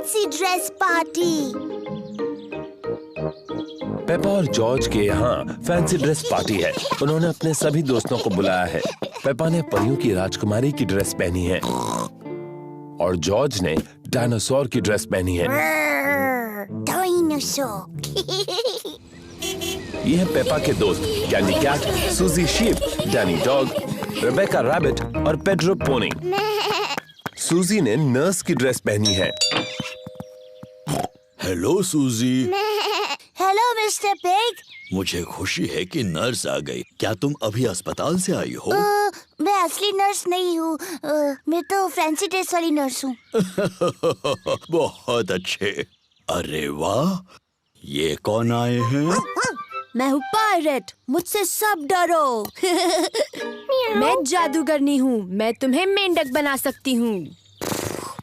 Fancy dress party. Peppa और George के यहाँ फैंसी ड्रेस पार्टी है। उन्होंने अपने सभी दोस्तों को बुलाया है। पेपा ने परियों की राजकुमारी की ड्रेस पहनी है और जॉर्ज ने डायनासोर की ड्रेस पहनी है। डायनासोर। ये है पेपा के दोस्त Candy Cat, Suzy Sheep, Danny Dog, Rebecca Rabbit और पेड्रो पोनी। सूजी ने नर्स की ड्रेस पहनी है। Hello Suzy. Hello mister Pig. मुझे खुशी है कि नर्स आ गई। क्या तुम अभी अस्पताल से आई हो? मैं असली नर्स नहीं हूँ। मैं तो फैंसी ड्रेस वाली नर्स हूँ। बहुत अच्छे। अरे वाह, ये कौन आए हैं? मैं हूँ पायरेट, मुझसे सब डरो। मैं जादूगरनी हूँ, मैं तुम्हें मेंढक बना सकती हूँ।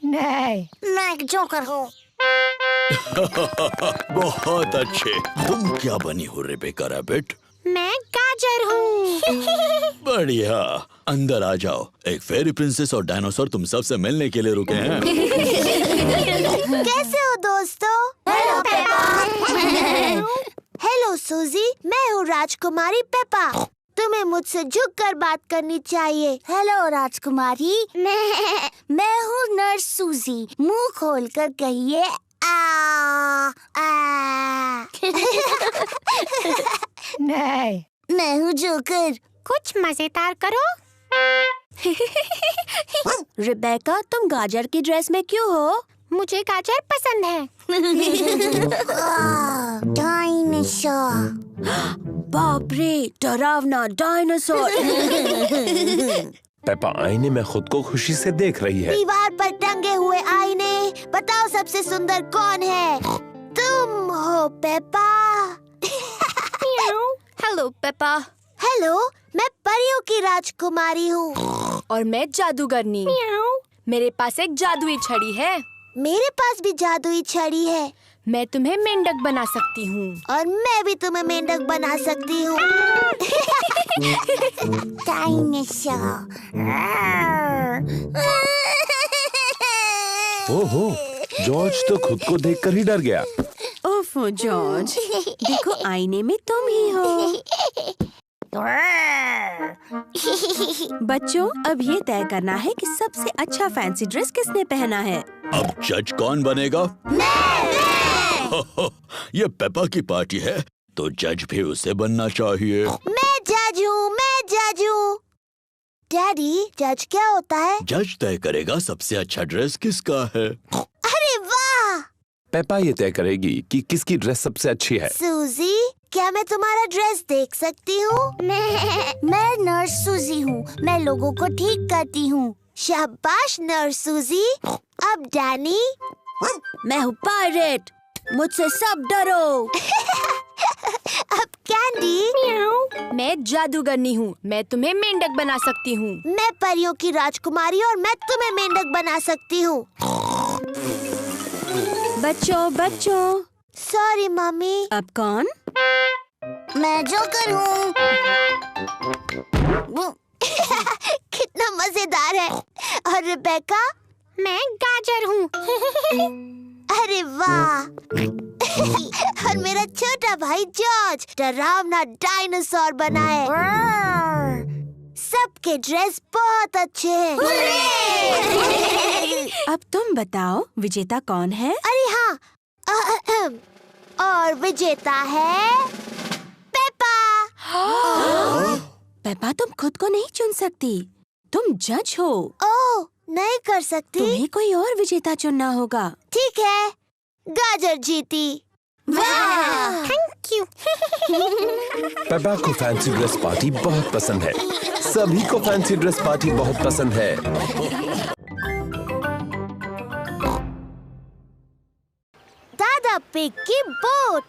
नहीं, मैं एक जोकर हूँ। बहुत अच्छे। तुम क्या बनी हो रेबेका रैबिट? मैं गाजर हूँ। बढ़िया, अंदर आ जाओ। एक फेरी प्रिंसेस और डायनासोर तुम सबसे मिलने के लिए रुके हैं। कैसे हो दोस्तों? Hello Peppa. हेलो सूजी, मैं हूँ राजकुमारी पेपा। तुम्हें मुझसे झुककर बात करनी चाहिए। हेलो राजकुमारी। मैं हूँ नर्स सूजी। मुंह खोलकर कहिए आ। नहीं, मैं हूँ जोकर। कुछ मजेदार करो। रिबेका, तुम गाजर की ड्रेस में क्यों हो? मुझे गाजर पसंद है। डायनासोर। बाप रे, डरावना डायनासोर। पेपा आईने में खुद को खुशी से देख रही है। दीवार पर टंगे हुए आईने, बताओ सबसे सुंदर कौन है? तुम हो पेपा। Hello Peppa. हेलो, मैं परियों की राजकुमारी हूँ। और मैं जादूगरनी। मेरे पास एक जादुई छड़ी है। मेरे पास भी जादुई छड़ी है। मैं तुम्हें मेंढक बना सकती हूँ। और मैं भी तुम्हें मेंढक बना सकती हूँ। डायनासोर। ओहो, जॉर्ज तो खुद को देखकर ही डर गया। ओफो जॉर्ज, देखो आईने में तुम ही हो। बच्चों, अब ये तय करना है कि सबसे अच्छा फैंसी ड्रेस किसने पहना है। अब जज कौन बनेगा? ये पेपा की पार्टी है, तो जज भी उसे बनना चाहिए। मैं जज हूँ, मैं जज हूँ। डैडी, जज क्या होता है? जज तय करेगा सबसे अच्छा ड्रेस किसका है। अरे वाह! पेपा ये तय करेगी कि किसकी ड्रेस सबसे अच्छी है। सूजी, क्या मैं तुम्हारा ड्रेस देख सकती हूँ? मैं नर्स सूजी हूँ। मैं लोगों को ठीक करती हूँ। शाबाश नर्स सूजी। अब डैनी। मैं हूँ पायरेट, मुझसे सब डरो। अब कैंडी। मैं जादूगरनी हूँ, मैं तुम्हें मेंढक बना सकती हूँ। मैं परियों की राजकुमारी और मैं तुम्हें मेंढक बना सकती हूँ। बच्चों। Sorry mummy. अब कौन? मैं जोकर हूँ। कितना मजेदार है। और रिबेका? मैं गाजर हूँ। अरे वाह! और मेरा छोटा भाई जॉर्ज डरावना डायनासोर बना है। सबके ड्रेस बहुत अच्छे हैं। अब तुम बताओ, विजेता कौन है? अरे हाँ, और विजेता है पेपा। पेपा, तुम खुद को नहीं चुन सकती, तुम जज हो। ओह, नहीं कर सकती। तुम्हें कोई और विजेता चुनना होगा। ठीक है, गाजर जीती। वाह! Thank you. पेपा को फैंसी ड्रेस पार्टी बहुत पसंद है। सभी को फैंसी ड्रेस पार्टी बहुत पसंद है। दादा पिग की बोट।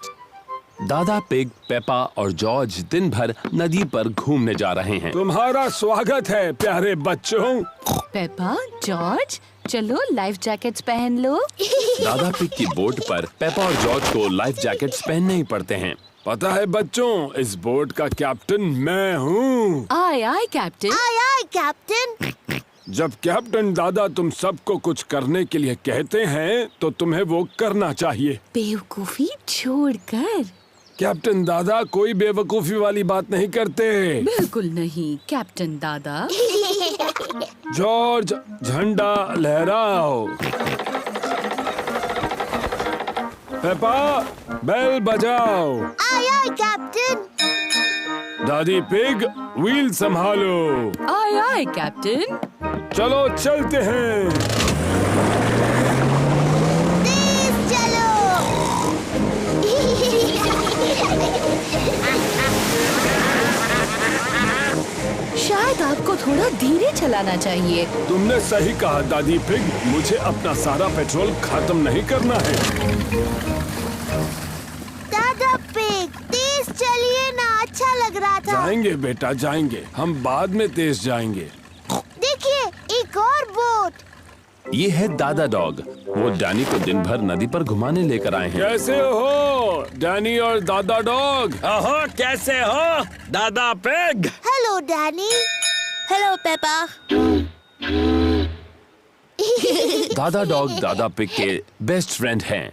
दादा पिग, पेपा और जॉर्ज दिन भर नदी पर घूमने जा रहे हैं। तुम्हारा स्वागत है प्यारे बच्चों। पेपा, जॉर्ज, चलो लाइफ जैकेट्स पहन लो। दादा पिग की बोट पर पेपा और जॉर्ज को लाइफ जैकेट्स पहनने ही पड़ते हैं। पता है बच्चों, इस बोट का कैप्टन मैं हूँ। आय आय कैप्टन। आय आय कैप्टन। जब कैप्टन दादा तुम सबको कुछ करने के लिए कहते हैं तो तुम्हें वो करना चाहिए। बेवकूफी छोड़कर। कैप्टन दादा कोई बेवकूफी वाली बात नहीं करते। बिल्कुल नहीं कैप्टन दादा। जॉर्ज, झंडा लहराओ। पेपा, बेल बजाओ। Aye aye captain. दादी पिग, व्हील संभालो। आय आय कैप्टन। चलो चलते हैं। तेज चलो। शायद आपको थोड़ा धीरे चलाना चाहिए। तुमने सही कहा दादी पिग, मुझे अपना सारा पेट्रोल खत्म नहीं करना है। दादा पिग, तेज चलिए ना, अच्छा लग रहा था। जाएंगे बेटा जाएंगे, हम बाद में तेज जाएंगे। देखिए, एक और बोट। ये है दादा डॉग। वो डैनी को दिन भर नदी पर घुमाने लेकर आए हैं। कैसे हो डैनी और दादा डॉग? ओहो, कैसे हो दादा pig? Hello Danny. Hello Peppa. दादा डॉग दादा पिग के बेस्ट फ्रेंड हैं।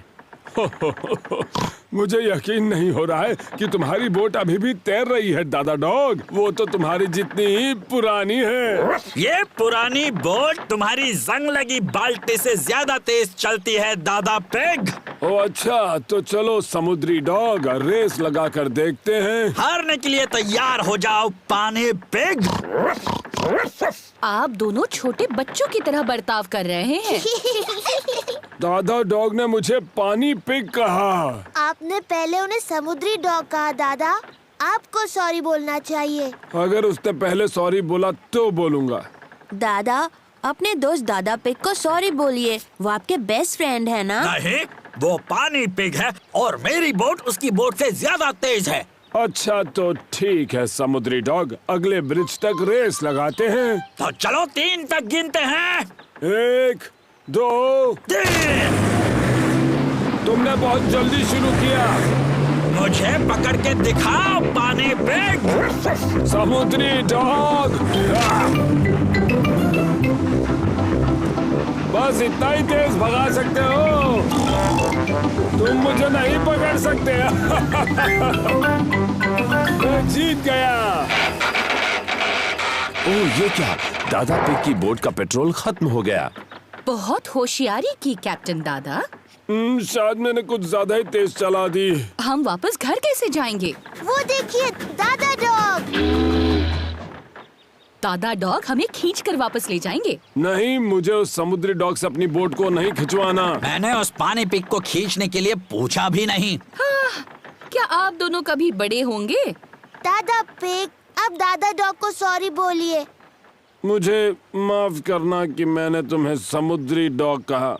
मुझे यकीन नहीं हो रहा है कि तुम्हारी बोट अभी भी तैर रही है दादा डॉग। वो तो तुम्हारी जितनी ही पुरानी है। ये पुरानी बोट तुम्हारी जंग लगी बाल्टी से ज्यादा तेज चलती है दादा पिग। ओ अच्छा, तो चलो समुद्री डॉग, रेस लगा कर देखते हैं। हारने के लिए तैयार हो जाओ पानी पिग। आप दोनों छोटे बच्चों की तरह बर्ताव कर रहे हैं। दादा डॉग ने मुझे पानी पिग कहा। आपने पहले उन्हें समुद्री डॉग कहा दादा। आपको सॉरी बोलना चाहिए। अगर उसने पहले सॉरी बोला तो बोलूंगा। दादा, अपने दोस्त दादा पिग को सॉरी बोलिए। वो आपके बेस्ट फ्रेंड है ना? नहीं, वो पानी पिग है और मेरी बोट उसकी बोट से ज्यादा तेज है। अच्छा तो ठीक है समुद्री डॉग, अगले ब्रिज तक रेस लगाते हैं। तो चलो 3 तक गिनते हैं। 1, 2, 3। तुमने बहुत जल्दी शुरू किया। मुझे पकड़ के दिखाओ पानी पिग। समुद्री डॉग, बस इतना ही तेज भगा सकते हो, तुम मुझे नहीं पकड़ सकते। मैं जीत गया। ओह ये क्या, दादा पिग की बोट का पेट्रोल खत्म हो गया। बहुत होशियारी की कैप्टन दादा। शायद मैंने कुछ ज्यादा ही तेज चला दी। हम वापस घर कैसे जाएंगे? वो देखिए दादा डॉग। दादा डॉग हमें खींच कर वापस ले जाएंगे। नहीं, मुझे उस समुद्री डॉग से अपनी बोट को नहीं खिंचवाना। मैंने उस पानी पिग को खींचने के लिए पूछा भी नहीं। क्या आप दोनों कभी बड़े होंगे? दादा पिग, अब दादा डॉग को सॉरी बोलिए। मुझे माफ करना कि मैंने तुम्हें समुद्री डॉग कहा।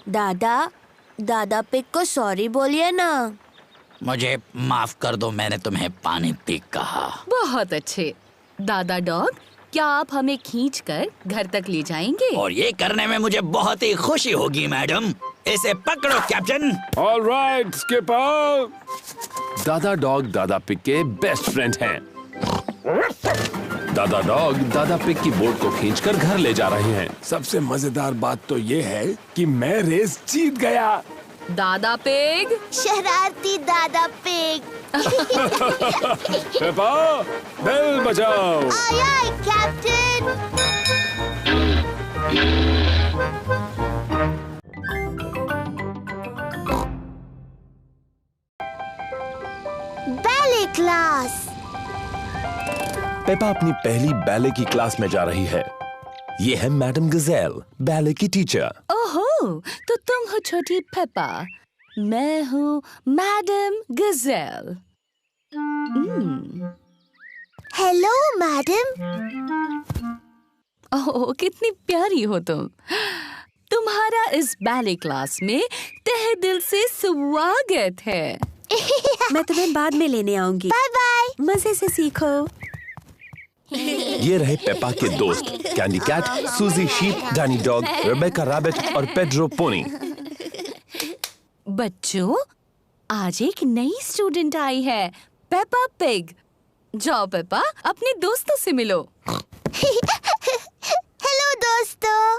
दादा पिग को सॉरी बोलिए ना। मुझे माफ कर दो, मैंने तुम्हें पानी पिग कहा। बहुत अच्छे। दादा डॉग, क्या आप हमें खींचकर घर तक ले जाएंगे? और ये करने में मुझे बहुत ही खुशी होगी मैडम। इसे पकड़ो कैप्टन। All right skipper. दादा डॉग दादा पिग के बेस्ट फ्रेंड हैं। दादा डॉग दादा पिग की बोट को खींचकर घर ले जा रहे हैं। सबसे मजेदार बात तो ये है कि मैं रेस जीत गया। दादा पिग, शरारती दादा पिग। पेपा, बेल बजाओ। Aye aye captain. Ballet class. Peppa अपनी पहली बैले की क्लास में जा रही है। ये है मैडम गजेल, बैले की टीचर। ओहो, तो तुम हो छोटी पेपा, मैं हूँ मैडम गजेल। Hello madam. ओह, कितनी प्यारी हो तुम। तुम्हारा इस बैले क्लास में तहे दिल से स्वागत है। मैं तुम्हें बाद में लेने आऊंगी। Bye bye. मजे से सीखो। ये रहे पेपा के दोस्त, Candy Cat, Suzy Sheep, Danny Dog, Rebecca Rabbit और पेड्रो पोनी। बच्चों, आज एक नई स्टूडेंट आई है, पेपा पिग। जाओ पेपा, अपने दोस्तों से मिलो। हेलो दोस्तों।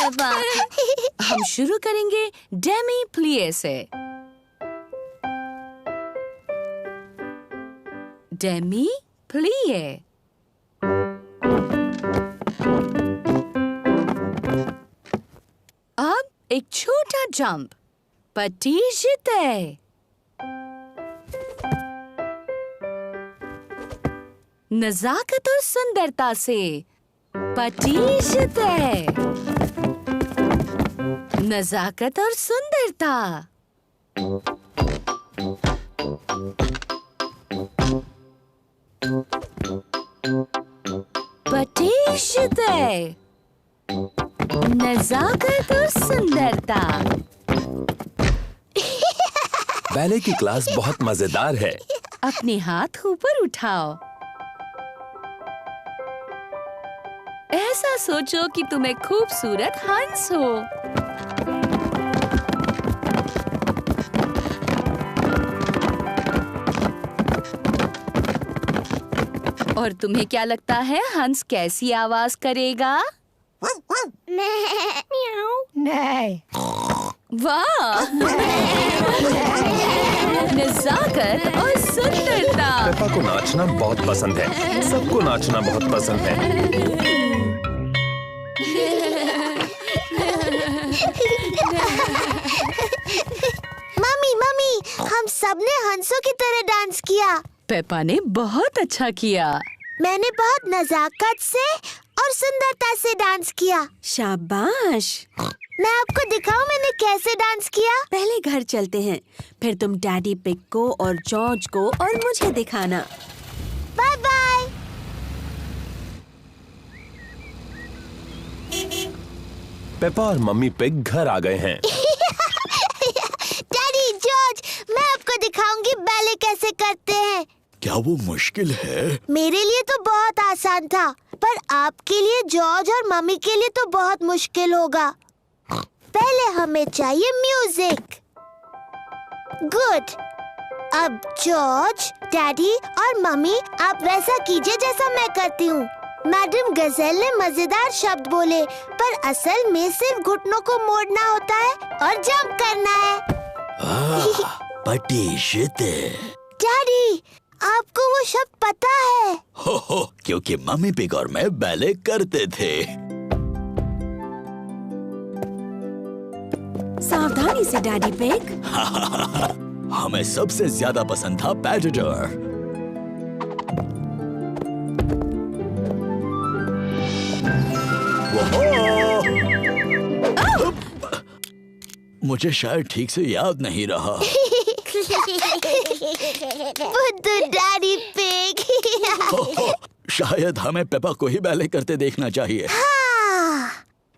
पेपा। हम शुरू करेंगे डेमी प्लिए से। डेमी प्लिए। अब एक छोटा जंप। पटीजिते। नजाकत और सुंदरता से। पटीजिते। नजाकत और सुंदरता। पटीजिते। नजाकत और सुंदरता। बैले की क्लास बहुत मजेदार है। अपने हाथ ऊपर उठाओ। ऐसा सोचो कि तुम एक खूबसूरत हंस हो। और तुम्हें क्या लगता है हंस कैसी आवाज करेगा? नहीं। वाह! नजाकत और सुंदरता। पेपा को नाचना बहुत पसंद है। सबको नाचना बहुत पसंद है। मम्मी, हम सबने हंसों की तरह डांस किया। पेपा ने बहुत अच्छा किया। मैंने बहुत नजाकत से और सुंदरता से डांस किया। शाबाश। मैं आपको दिखाऊं मैंने कैसे डांस किया? पहले घर चलते हैं, फिर तुम डैडी पिग को और जॉर्ज को और मुझे दिखाना। Bye bye. पेपा और मम्मी पिग घर आ गए हैं। डैडी, जॉर्ज, मैं आपको दिखाऊंगी बैले कैसे करते हैं। क्या वो मुश्किल है? मेरे लिए तो बहुत आसान था, पर आपके लिए, जॉर्ज और मम्मी के लिए तो बहुत मुश्किल होगा। पहले हमें चाहिए म्यूजिक। गुड। अब जॉर्ज, डैडी और मम्मी, आप वैसा कीजिए जैसा मैं करती हूँ। मैडम गजेल ने मजेदार शब्द बोले, पर असल में सिर्फ घुटनों को मोड़ना होता है और जंप करना है। पटीजिते। डैडी, आपको वो शब्द पता है? हो, क्योंकि मम्मी पिग और मैं बैले करते थे। सावधानी से डैडी पिग। हमें सबसे ज्यादा पसंद था पैटेटर। मुझे शायद ठीक से याद नहीं रहा। बुद्धू डैडी पिग। शायद हमें पेपा को ही बैले करते देखना चाहिए। हाँ,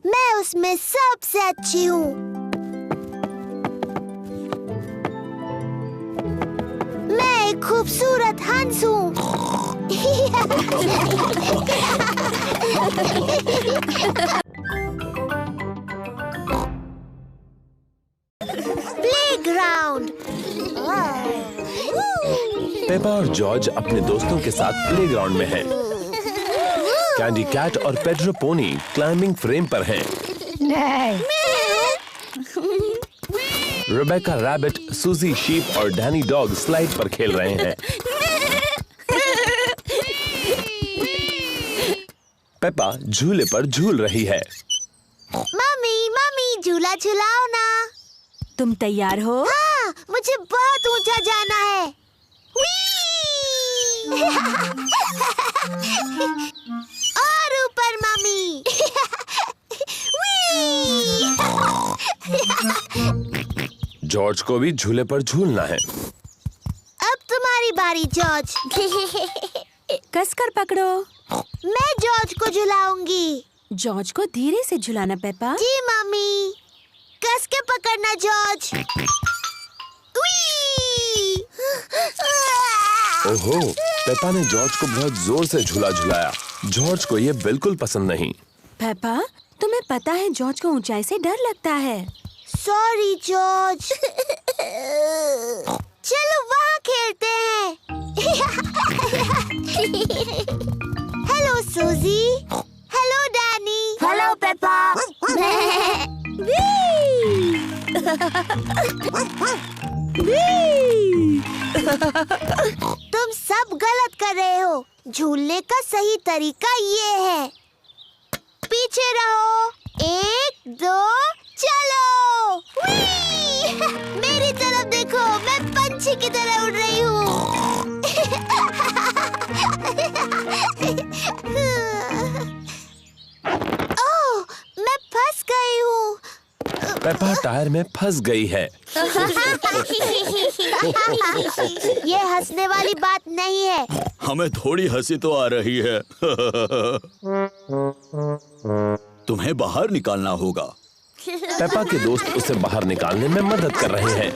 मैं उसमें सबसे अच्छी हूँ। मैं एक खूबसूरत हंस हूँ। प्लेग्राउंड। पेपा और जॉर्ज अपने दोस्तों के साथ प्लेग्राउंड में हैं। कैंडी कैट और पेड्रो पोनी क्लाइंबिंग फ्रेम पर हैं। रेबेका रैबिट, सूजी शीप और डैनी डॉग स्लाइड पर खेल रहे हैं। पेपा झूले पर झूल रही है। मम्मी, झूला झुलाओ ना। तुम तैयार हो? हाँ, मुझे बहुत ऊंचा जाना है। और ऊपर मम्मी। जॉर्ज को भी झूले पर झूलना है। अब तुम्हारी बारी जॉर्ज। कसकर पकड़ो। मैं जॉर्ज को झुलाऊंगी। जॉर्ज को धीरे से झुलाना पेपा। जी मम्मी। कस के पकड़ना जॉर्ज। ओहो, पेपा ने जॉर्ज को बहुत जोर से झूला झुलाया। जॉर्ज को ये बिल्कुल पसंद नहीं। पेपा, तुम्हें पता है जॉर्ज को ऊंचाई से डर लगता है। Sorry George. चलो वहाँ खेलते हैं। Hello Suzy. Hello Danny. Hello Peppa. तुम सब गलत कर रहे हो। झूलने का सही तरीका ये है। पीछे रहो, 1 2 चलो। मेरी तरफ देखो, मैं पंछी की तरह उड़ रही हूँ। ओह, मैं फंस गई हूँ। पेपा टायर में फंस गई है। ये हंसने वाली बात नहीं है। हमें थोड़ी हंसी तो आ रही है। तुम्हें बाहर निकालना होगा। पेपा के दोस्त उसे बाहर निकालने में मदद कर रहे हैं।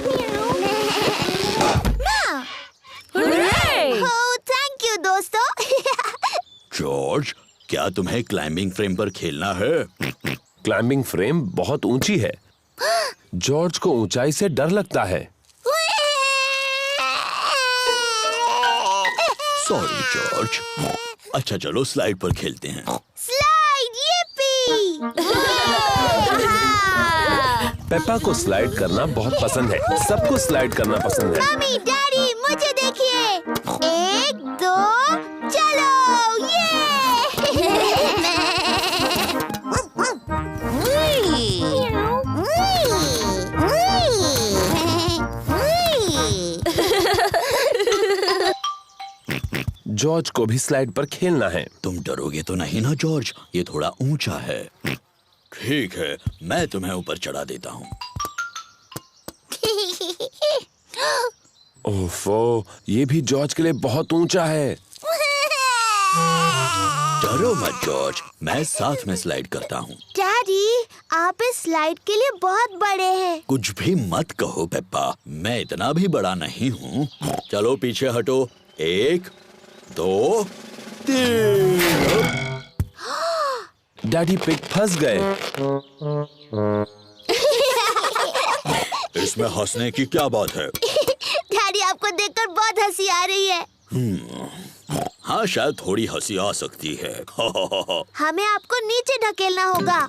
ओह, थैंक यू दोस्तों। जॉर्ज, क्या तुम्हें क्लाइंबिंग फ्रेम पर खेलना है? क्लाइंबिंग फ्रेम बहुत ऊंची है। जॉर्ज को ऊंचाई से डर लगता है। Sorry George. अच्छा चलो स्लाइड पर खेलते हैं। Slide, yippee! पेपा को स्लाइड करना बहुत पसंद है। सबको स्लाइड करना पसंद है। मम्मी, डैडी, मुझे देखिए। 1 2 चलो, जॉर्ज को भी स्लाइड पर खेलना है। तुम डरोगे तो नहीं ना जॉर्ज? ये थोड़ा ऊंचा है। ठीक है, मैं तुम्हें ऊपर चढ़ा देता हूँ। ओफो, ये भी जॉर्ज के लिए बहुत ऊंचा है। डरो मत जॉर्ज, मैं साथ में स्लाइड करता हूँ। डैडी, आप इस स्लाइड के लिए बहुत बड़े हैं। कुछ भी मत कहो पेप्पा, मैं इतना भी बड़ा नहीं हूँ। चलो पीछे हटो। 1 2 3। डैडी पिग फंस गए। इसमें हंसने की क्या बात है? डैडी, आपको देखकर बहुत हंसी आ रही है। हाँ, शायद थोड़ी हंसी आ सकती है। हमें आपको नीचे ढकेलना होगा।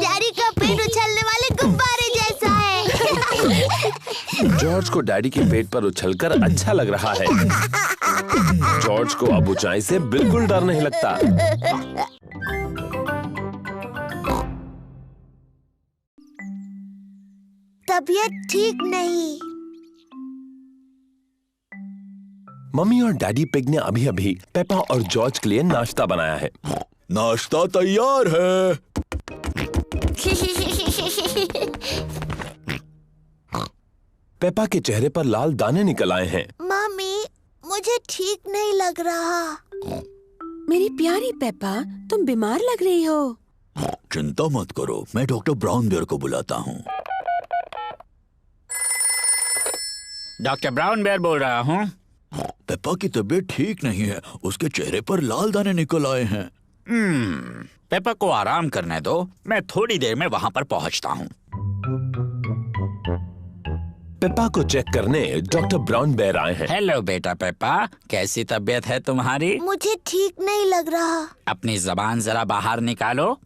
डैडी का पेट उछलने वाले गुब्बारे जैसा है। जॉर्ज को डैडी के पेट पर उछलकर अच्छा लग रहा है। जॉर्ज को अब ऊंचाई से बिल्कुल डर नहीं लगता। तबीयत ठीक नहीं। मम्मी और डैडी पिग ने अभी अभी पेपा और जॉर्ज के लिए नाश्ता बनाया है। नाश्ता तैयार है। पेपा के चेहरे पर लाल दाने निकल आए हैं। मम्मी, मुझे ठीक नहीं लग रहा। मेरी प्यारी पेपा, तुम बीमार लग रही हो। चिंता मत करो, मैं डॉक्टर ब्राउन बेयर को बुलाता हूँ। डॉक्टर ब्राउन बेयर बोल रहा हूँ। पेप्पा की तबीयत ठीक नहीं है, उसके चेहरे पर लाल दाने निकल आए हैं। पेपा को आराम करने दो, मैं थोड़ी देर में वहाँ पर पहुँचता हूँ। पेपा को चेक करने डॉक्टर ब्राउन बेयर आए हैं। हेलो बेटा पेपा, कैसी तबीयत है तुम्हारी? मुझे ठीक नहीं लग रहा। अपनी जबान जरा बाहर निकालो।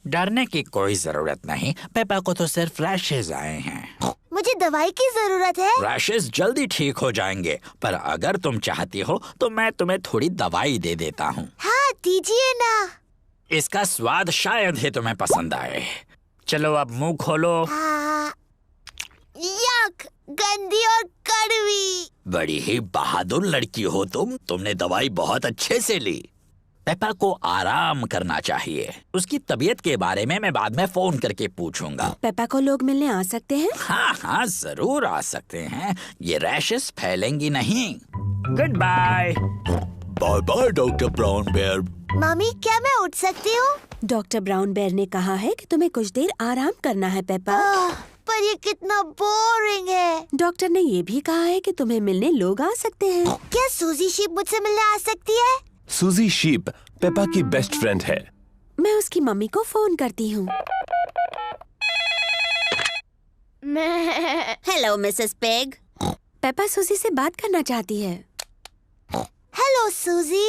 डरने की कोई जरूरत नहीं, पेपा को तो सिर्फ रैशेज आए हैं। मुझे दवाई की जरूरत है। रैशेज जल्दी ठीक हो जाएंगे, पर अगर तुम चाहती हो तो मैं तुम्हें थोड़ी दवाई दे देता हूँ। हाँ, दीजिए ना। इसका स्वाद शायद ही तुम्हें पसंद आए। चलो अब मुंह खोलो। यक, गंदी और कड़वी। बड़ी ही बहादुर लड़की हो तुमने दवाई बहुत अच्छे से ली। पेपा को आराम करना चाहिए। उसकी तबीयत के बारे में मैं बाद में फोन करके पूछूंगा। पेपा को लोग मिलने आ सकते हैं? हाँ हाँ, जरूर आ सकते हैं। ये रैशेस फैलेंगी नहीं। Good bye. Bye bye doctor Brown Bear. Mummy, क्या मैं उठ सकती हूँ? डॉक्टर ब्राउन बेयर ने कहा है कि तुम्हें कुछ देर आराम करना है पेपा। पर ये कितना बोरिंग है। डॉक्टर ने ये भी कहा है कि तुम्हें मिलने लोग आ सकते हैं। क्या सूजी शीप मुझसे मिलने आ सकती है? सूजी शीप पेपा की बेस्ट फ्रेंड है। मैं उसकी मम्मी को फोन करती हूँ। Hello Mrs pig. पेपा सूजी से बात करना चाहती है। Hello Suzy.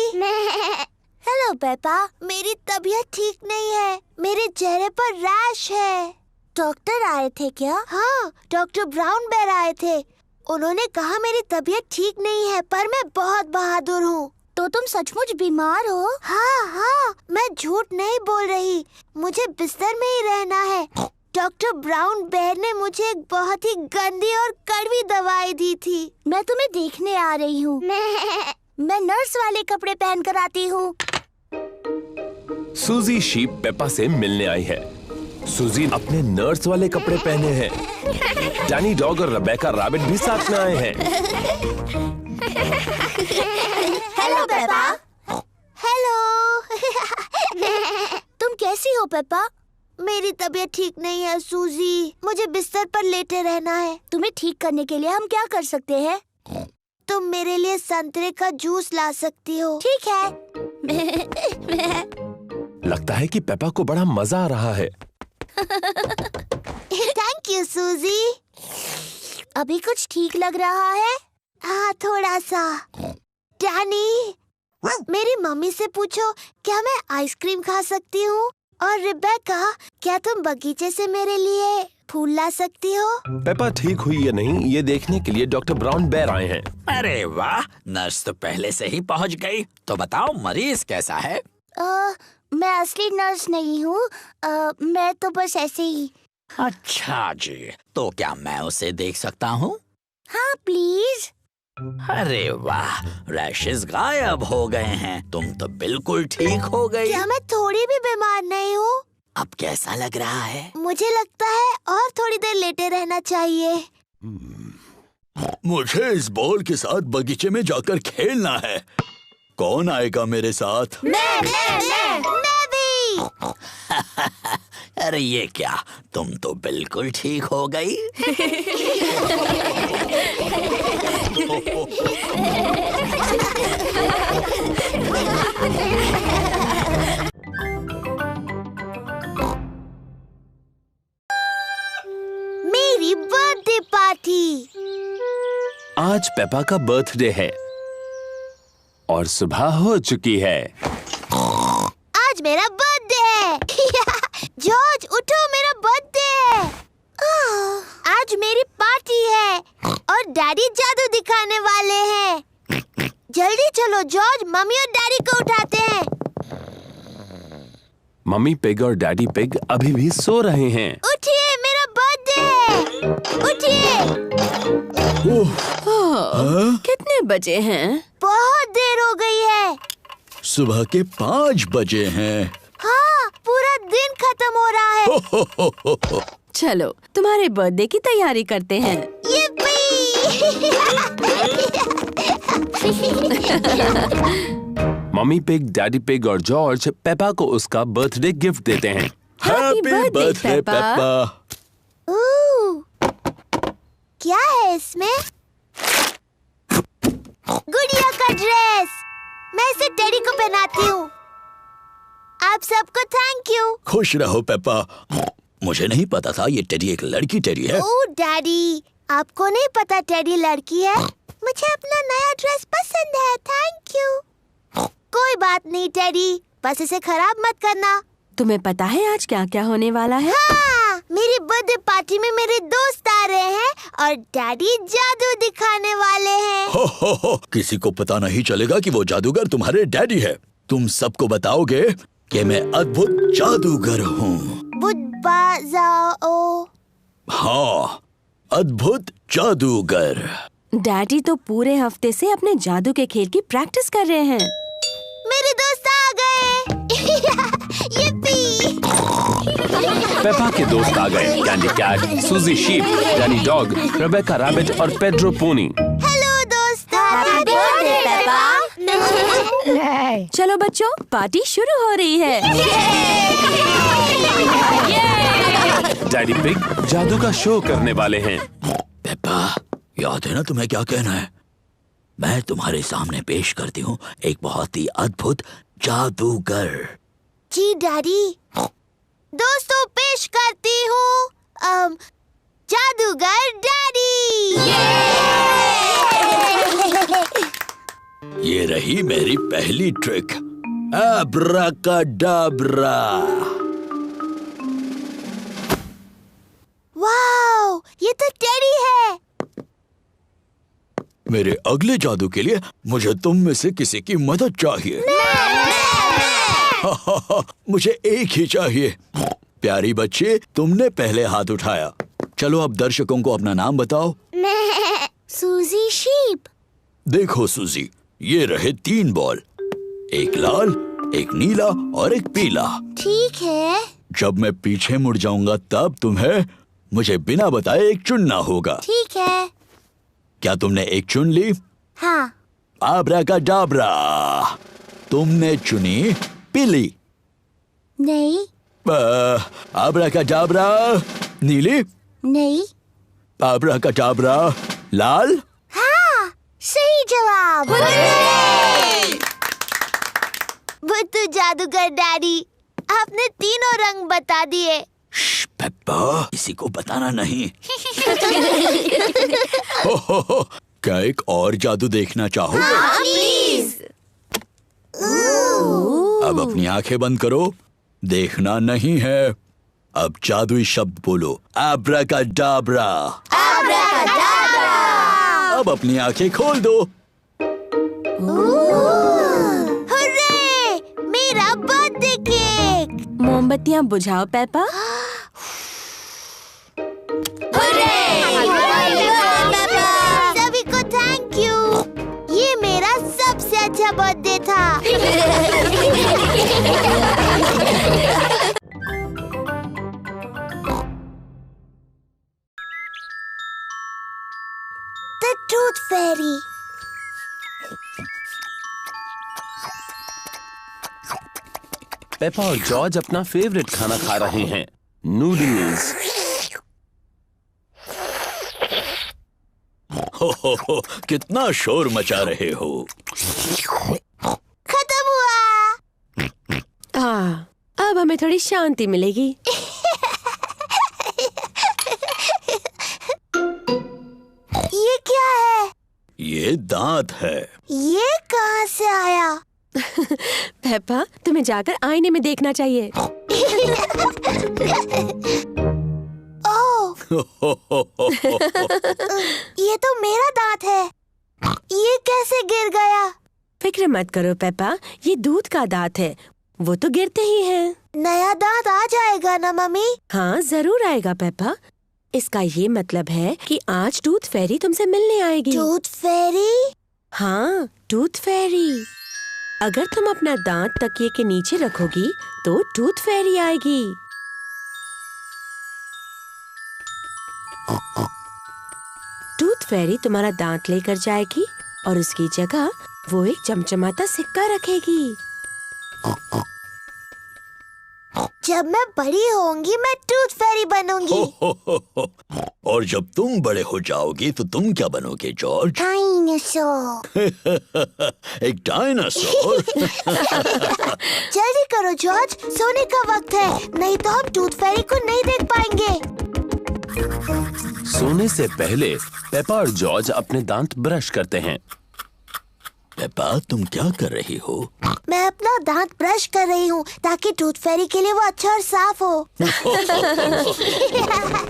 हेलो पेपा, मेरी तबीयत ठीक नहीं है। मेरे चेहरे पर रैश है। डॉक्टर आए थे क्या? हाँ, डॉक्टर ब्राउन बेयर आए थे। उन्होंने कहा मेरी तबीयत ठीक नहीं है, पर मैं बहुत बहादुर हूँ। तो तुम सचमुच बीमार हो? हाँ हाँ, मैं झूठ नहीं बोल रही। मुझे बिस्तर में ही रहना है। डॉक्टर ब्राउन बेयर ने मुझे एक बहुत ही गंदी और कड़वी दवाई दी थी। मैं तुम्हें देखने आ रही हूँ। मैं नर्स वाले कपड़े पहन कर आती हूँ। सूजी शीप पेपा से मिलने आई है। सूजी अपने नर्स वाले कपड़े पहने हैं। डैनी डॉग और रेबेका रैबिट भी साथ में आए हैं। Hello Peppa. हेलो। तुम कैसी हो पेपा? मेरी तबीयत ठीक नहीं है सूजी। मुझे बिस्तर पर लेटे रहना है। तुम्हें ठीक करने के लिए हम क्या कर सकते हैं? तुम मेरे लिए संतरे का जूस ला सकती हो। ठीक है। लगता है कि पेपा को बड़ा मजा आ रहा है। थैंक यू सूजी। अभी कुछ ठीक लग रहा है? हाँ, थोड़ा सा। डैनी, मेरी मम्मी से पूछो क्या मैं आइसक्रीम खा सकती हूँ? और रेबेका, क्या तुम बगीचे से मेरे लिए फूल ला सकती हो? पेपा ठीक हुई या नहीं, ये देखने के लिए डॉक्टर ब्राउन बेयर आए हैं। अरे वाह, नर्स तो पहले से ही पहुंच गई। तो बताओ मरीज कैसा है? मैं असली नर्स नहीं हूँ। मैं तो बस ऐसे ही। अच्छा जी, तो क्या मैं उसे देख सकता हूँ? हाँ प्लीज। अरे वाह, रैशेस गायब हो गए हैं। तुम तो बिल्कुल ठीक हो गई। क्या मैं थोड़ी भी बीमार नहीं हूँ? अब कैसा लग रहा है? मुझे लगता है और थोड़ी देर लेटे रहना चाहिए। मुझे इस बॉल के साथ बगीचे में जाकर खेलना है। कौन आएगा मेरे साथ? मैं भी। अरे ये क्या, तुम तो बिल्कुल ठीक हो गई। मेरी बर्थडे पार्टी। आज पेपा का बर्थडे है और सुबह हो चुकी है। आज मेरा बर्थडे है। जॉर्ज उठो, मेरा बर्थडे है। आज मेरी पार्टी है और डैडी जादू दिखाने वाले हैं। जल्दी चलो जॉर्ज, मम्मी और डैडी को उठाते हैं। मम्मी पिग और डैडी पिग अभी भी सो रहे हैं। उठिए, मेरा बर्थडे है। उठिए। कितने बजे हैं? बहुत देर हो गई है। सुबह के 5 बजे हैं। हाँ, पूरा दिन खत्म हो रहा है। चलो तुम्हारे बर्थडे की तैयारी करते हैं। मम्मी पिग, डैडी पिग और जॉर्ज पेपा को उसका बर्थडे गिफ्ट देते हैं। Happy birthday Peppa. क्या है इसमें? गुड़िया का ड्रेस। मैं इसे टेडी को पहनाती हूँ। आप सबको थैंक यू। खुश रहो पेपा। मुझे नहीं पता था ये टेडी एक लड़की टेडी है। ओह डैडी, आपको नहीं पता टेडी लड़की है? मुझे अपना नया ड्रेस पसंद है। Thank you. कोई बात नहीं टेडी, बस इसे खराब मत करना। तुम्हें पता है आज क्या क्या होने वाला है? हाँ, मेरी बर्थडे पार्टी में मेरे दोस्त आ रहे हैं और डैडी जादू दिखाने वाले हैं। हो, किसी को पता नहीं चलेगा कि वो जादूगर तुम्हारे डैडी है। तुम सबको बताओगे कि मैं अद्भुत जादूगर हूँ। हाँ, अद्भुत जादूगर। डैडी तो पूरे हफ्ते से अपने जादू के खेल की प्रैक्टिस कर रहे हैं। मेरे दोस्त आ गए। यिप्पी। पेपा के दोस्त आ गए। Candy Cat, Suzy Sheep, Danny Dog, Rebecca Rabbit और पेड्रो पोनी। हेलो दोस्तों। Happy birthday Peppa. चलो बच्चों, पार्टी शुरू हो रही है। डैडी पिग जादू का शो करने वाले हैं। पेपा, याद है ना तुम्हें क्या कहना है? मैं तुम्हारे सामने पेश करती हूँ एक बहुत ही अद्भुत जादूगर। जी डैडी। दोस्तों पेश करती हूँ जादूगर डैडी। ये रही मेरी पहली ट्रिक, अब्राकाडाब्रा। वाओ, ये तो टेडी है। मेरे अगले जादू के लिए मुझे तुम में से किसी की मदद चाहिए। मुझे एक ही चाहिए। प्यारी बच्चे, तुमने पहले हाथ उठाया। चलो अब दर्शकों को अपना नाम बताओ। मैं सूजी शीप। देखो सूजी, ये रहे 3 बॉल, एक लाल, एक नीला और एक पीला। ठीक है। जब मैं पीछे मुड़ जाऊंगा तब तुम्हें मुझे बिना बताए एक चुनना होगा। ठीक है। क्या तुमने एक चुन ली? हाँ। आब्राकाडाब्रा, तुमने चुनी पीली। नहीं। आब्राकाडाब्रा नीली। नहीं। आब्राकाडाब्रा लाल। हाँ, सही जवाब। बुद्धू जादूगर डैडी, आपने तीनों रंग बता दिए। पेप्पा, किसी को बताना नहीं। क्या एक और जादू देखना चाहोगे? हाँ, प्लीज। अब अपनी आंखें बंद करो, देखना नहीं है। अब जादुई शब्द बोलो, आब्राकाडाब्रा। आब्राकाडाब्रा। अब अपनी आंखें खोल दो। हुर्रे, मेरा बर्थडे केक। मोमबत्तियाँ बुझाओ पेपा। सभी को थैंक यू। ये मेरा सबसे अच्छा बर्थडे था। The Tooth Fairy। पेपा और जॉर्ज अपना फेवरेट खाना खा रहे हैं, नूडल्स। हो, कितना शोर मचा रहे हो। खत्म हुआ। अब हमें थोड़ी शांति मिलेगी। ये क्या है? ये दांत है। ये कहाँ से आया? पेपा, तुम्हें जाकर आईने में देखना चाहिए। ओह, ये तो मेरा दांत है। ये कैसे गिर गया? फिक्र मत करो पेपा, ये दूध का दांत है, वो तो गिरते ही हैं। नया दांत आ जाएगा ना मम्मी? हाँ जरूर आएगा पेपा। इसका ये मतलब है कि आज टूथ फेरी तुमसे मिलने आएगी। टूथ फेरी? हाँ, टूथ फेरी। अगर तुम अपना दांत तकिए के नीचे रखोगी तो टूथ फेरी आएगी। टूथ फेरी तुम्हारा दांत लेकर जाएगी और उसकी जगह वो एक चमचमाता सिक्का रखेगी। जब मैं बड़ी होंगी मैं टूथ फेरी बनूंगी। और जब तुम बड़े हो जाओगी तो तुम क्या बनोगे जॉर्ज? डायनासोर। एक डायनासोर? जल्दी करो जॉर्ज, सोने का वक्त है, नहीं तो हम टूथ फेरी को नहीं देख पाएंगे। सोने से पहले पेपा और जॉर्ज अपने दांत ब्रश करते हैं। पेपा, तुम क्या कर रही हो? मैं अपना दांत ब्रश कर रही हूँ ताकि टूथ फेरी के लिए वो अच्छा और साफ हो।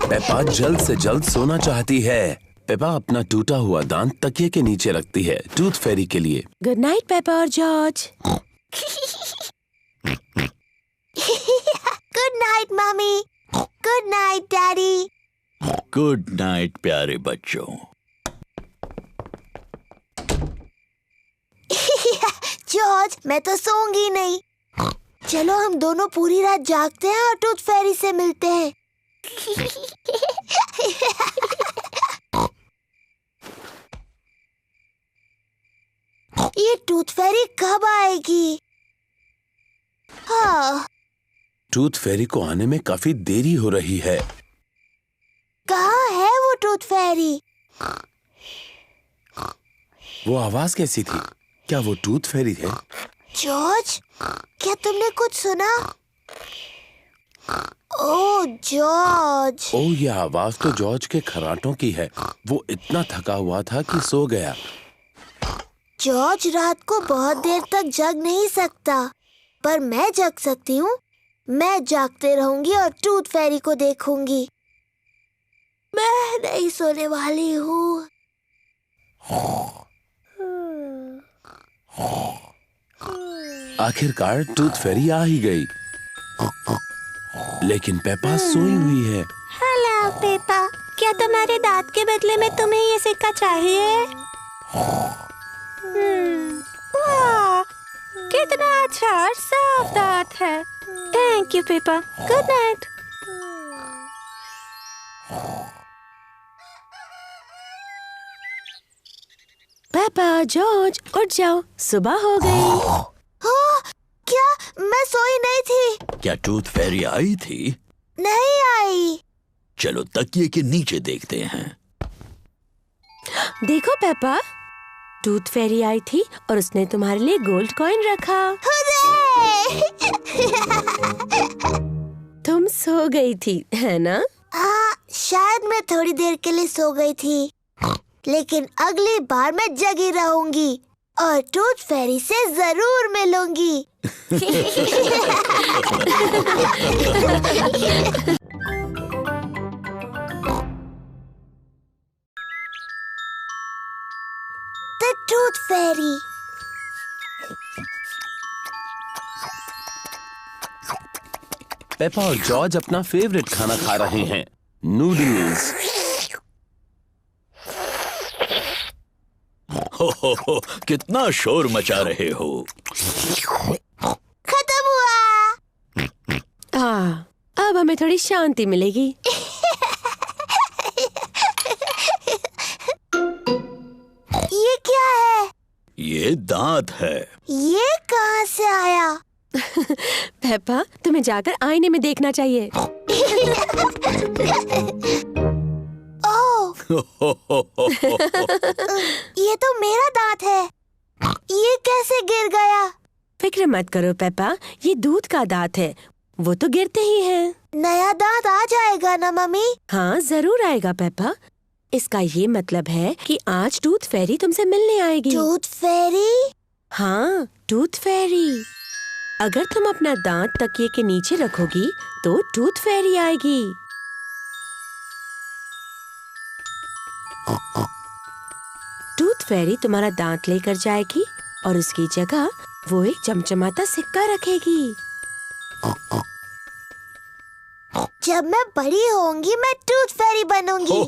पेपा जल्द से जल्द सोना चाहती है। पेपा अपना टूटा हुआ दांत तकिए के नीचे रखती है टूथ फेरी के लिए। गुड नाइट पेपा और George. Good night mummy. Good night daddy. Good night प्यारे बच्चों। जॉर्ज, मैं तो सोऊंगी नहीं। चलो हम दोनों पूरी रात जागते हैं और टूथ फेरी से मिलते हैं। ये टूथ फेरी कब आएगी? हाँ। टूथ फेरी को आने में काफी देरी हो रही है। कहाँ है वो टूथ फेरी? वो आवाज कैसी थी? क्या वो टूथ फेरी है? जॉर्ज, क्या तुमने कुछ सुना? ओह जॉर्ज। ओ, ये आवाज तो जॉर्ज के खर्राटों की है। वो इतना थका हुआ था कि सो गया। जॉर्ज रात को बहुत देर तक जग नहीं सकता, पर मैं जग सकती हूँ। मैं जागते रहूंगी और टूथ फेरी को देखूंगी। मैं नहीं सोने वाली हूँ। आखिरकार टूथ फेरी आ ही गई, लेकिन पेपा सोई हुई है। हेलो पेपा, क्या तुम्हारे दांत के बदले में तुम्हें ये सिक्का चाहिए? वाह, कितना अच्छा और साफ दांत है। Thank you Peppa. Good night. पापा, जॉर्ज, उठ जाओ, सुबह हो गई। क्या मैं सोई नहीं थी? क्या टूथ फेरी आई थी? नहीं आई। चलो तकिए के नीचे देखते हैं। देखो पापा, टूथ फेरी आई थी और उसने तुम्हारे लिए गोल्ड कॉइन रखा। तुम सो गई थी, है ना? हाँ, शायद मैं थोड़ी देर के लिए सो गई थी, लेकिन अगली बार मैं जगी रहूंगी और टूथ फेरी से जरूर मिलूंगी। The Tooth Fairy। पेपा और जॉर्ज अपना फेवरेट खाना खा रहे हैं, नूडल्स। हो, कितना शोर मचा रहे हो। खत्म हुआ। अब हमें थोड़ी शांति मिलेगी। ये क्या है? ये दांत है। ये कहाँ से आया? पेपा, तुम्हें जाकर आईने में देखना चाहिए। ओह, ये तो मेरा दांत है। ये कैसे गिर गया? फिक्र मत करो पेपा, ये दूध का दांत है, वो तो गिरते ही हैं। नया दांत आ जाएगा ना मम्मी? हाँ, जरूर आएगा पेपा। इसका ये मतलब है कि आज टूथ फेरी तुमसे मिलने आएगी। टूथ फेरी? हाँ, टूथ फेरी। अगर तुम अपना दांत तकिए के नीचे रखोगी तो टूथ फेरी आएगी। टूथ फेरी तुम्हारा दांत लेकर जाएगी और उसकी जगह वो एक चमचमाता सिक्का रखेगी। जब मैं बड़ी होंगी मैं टूथ फेरी बनूंगी।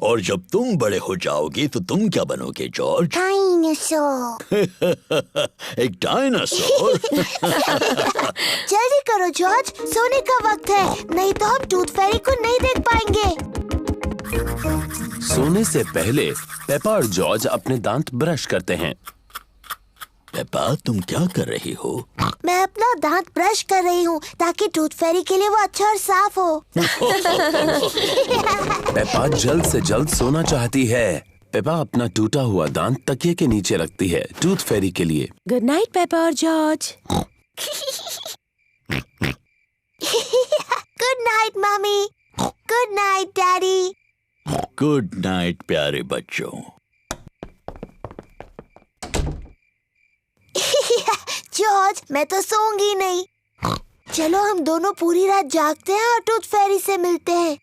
और जब तुम बड़े हो जाओगे तो तुम क्या बनोगे जॉर्ज? डायनासोर। एक डायनासोर? जल्दी करो जॉर्ज, सोने का वक्त है, नहीं तो हम टूथ फेरी को नहीं देख पाएंगे। सोने से पहले पेपा और जॉर्ज अपने दांत ब्रश करते हैं। पेपा, तुम क्या कर रही हो? मैं अपना दांत ब्रश कर रही हूँ ताकि टूथ फेरी के लिए वो अच्छा और साफ हो। पेपा जल्द से जल्द सोना चाहती है। पेपा अपना टूटा हुआ दांत तकिए के नीचे रखती है टूथ फेरी के लिए। गुड नाइट पेपा और George. Good night mummy. Good night daddy. Good night प्यारे बच्चों। जॉर्ज, मैं तो सोऊंगी नहीं। चलो हम दोनों पूरी रात जागते हैं और टूथ फेरी से मिलते हैं।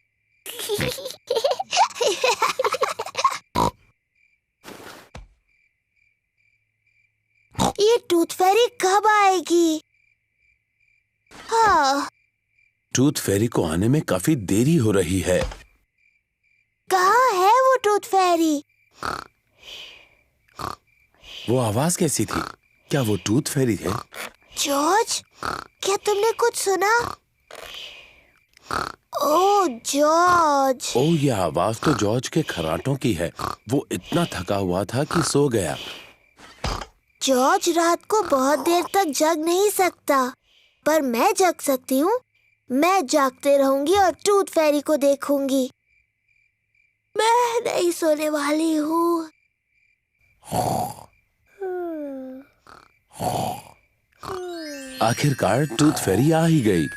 ये टूथ फेरी कब आएगी? हाँ, टूथ फेरी को आने में काफी देरी हो रही है। कहाँ है वो टूथ फेरी? वो आवाज कैसी थी? क्या वो टूथ फेरी है? जॉर्ज, क्या तुमने कुछ सुना? ओह जॉर्ज। ओ, ये आवाज तो जॉर्ज के खर्राटों की है। वो इतना थका हुआ था कि सो गया। जॉर्ज रात को बहुत देर तक जग नहीं सकता, पर मैं जग सकती हूँ। मैं जागते रहूंगी और टूथ फेरी को देखूंगी। मैं नहीं सोने वाली हूँ। आखिरकार टूथ फेरी आ ही गई,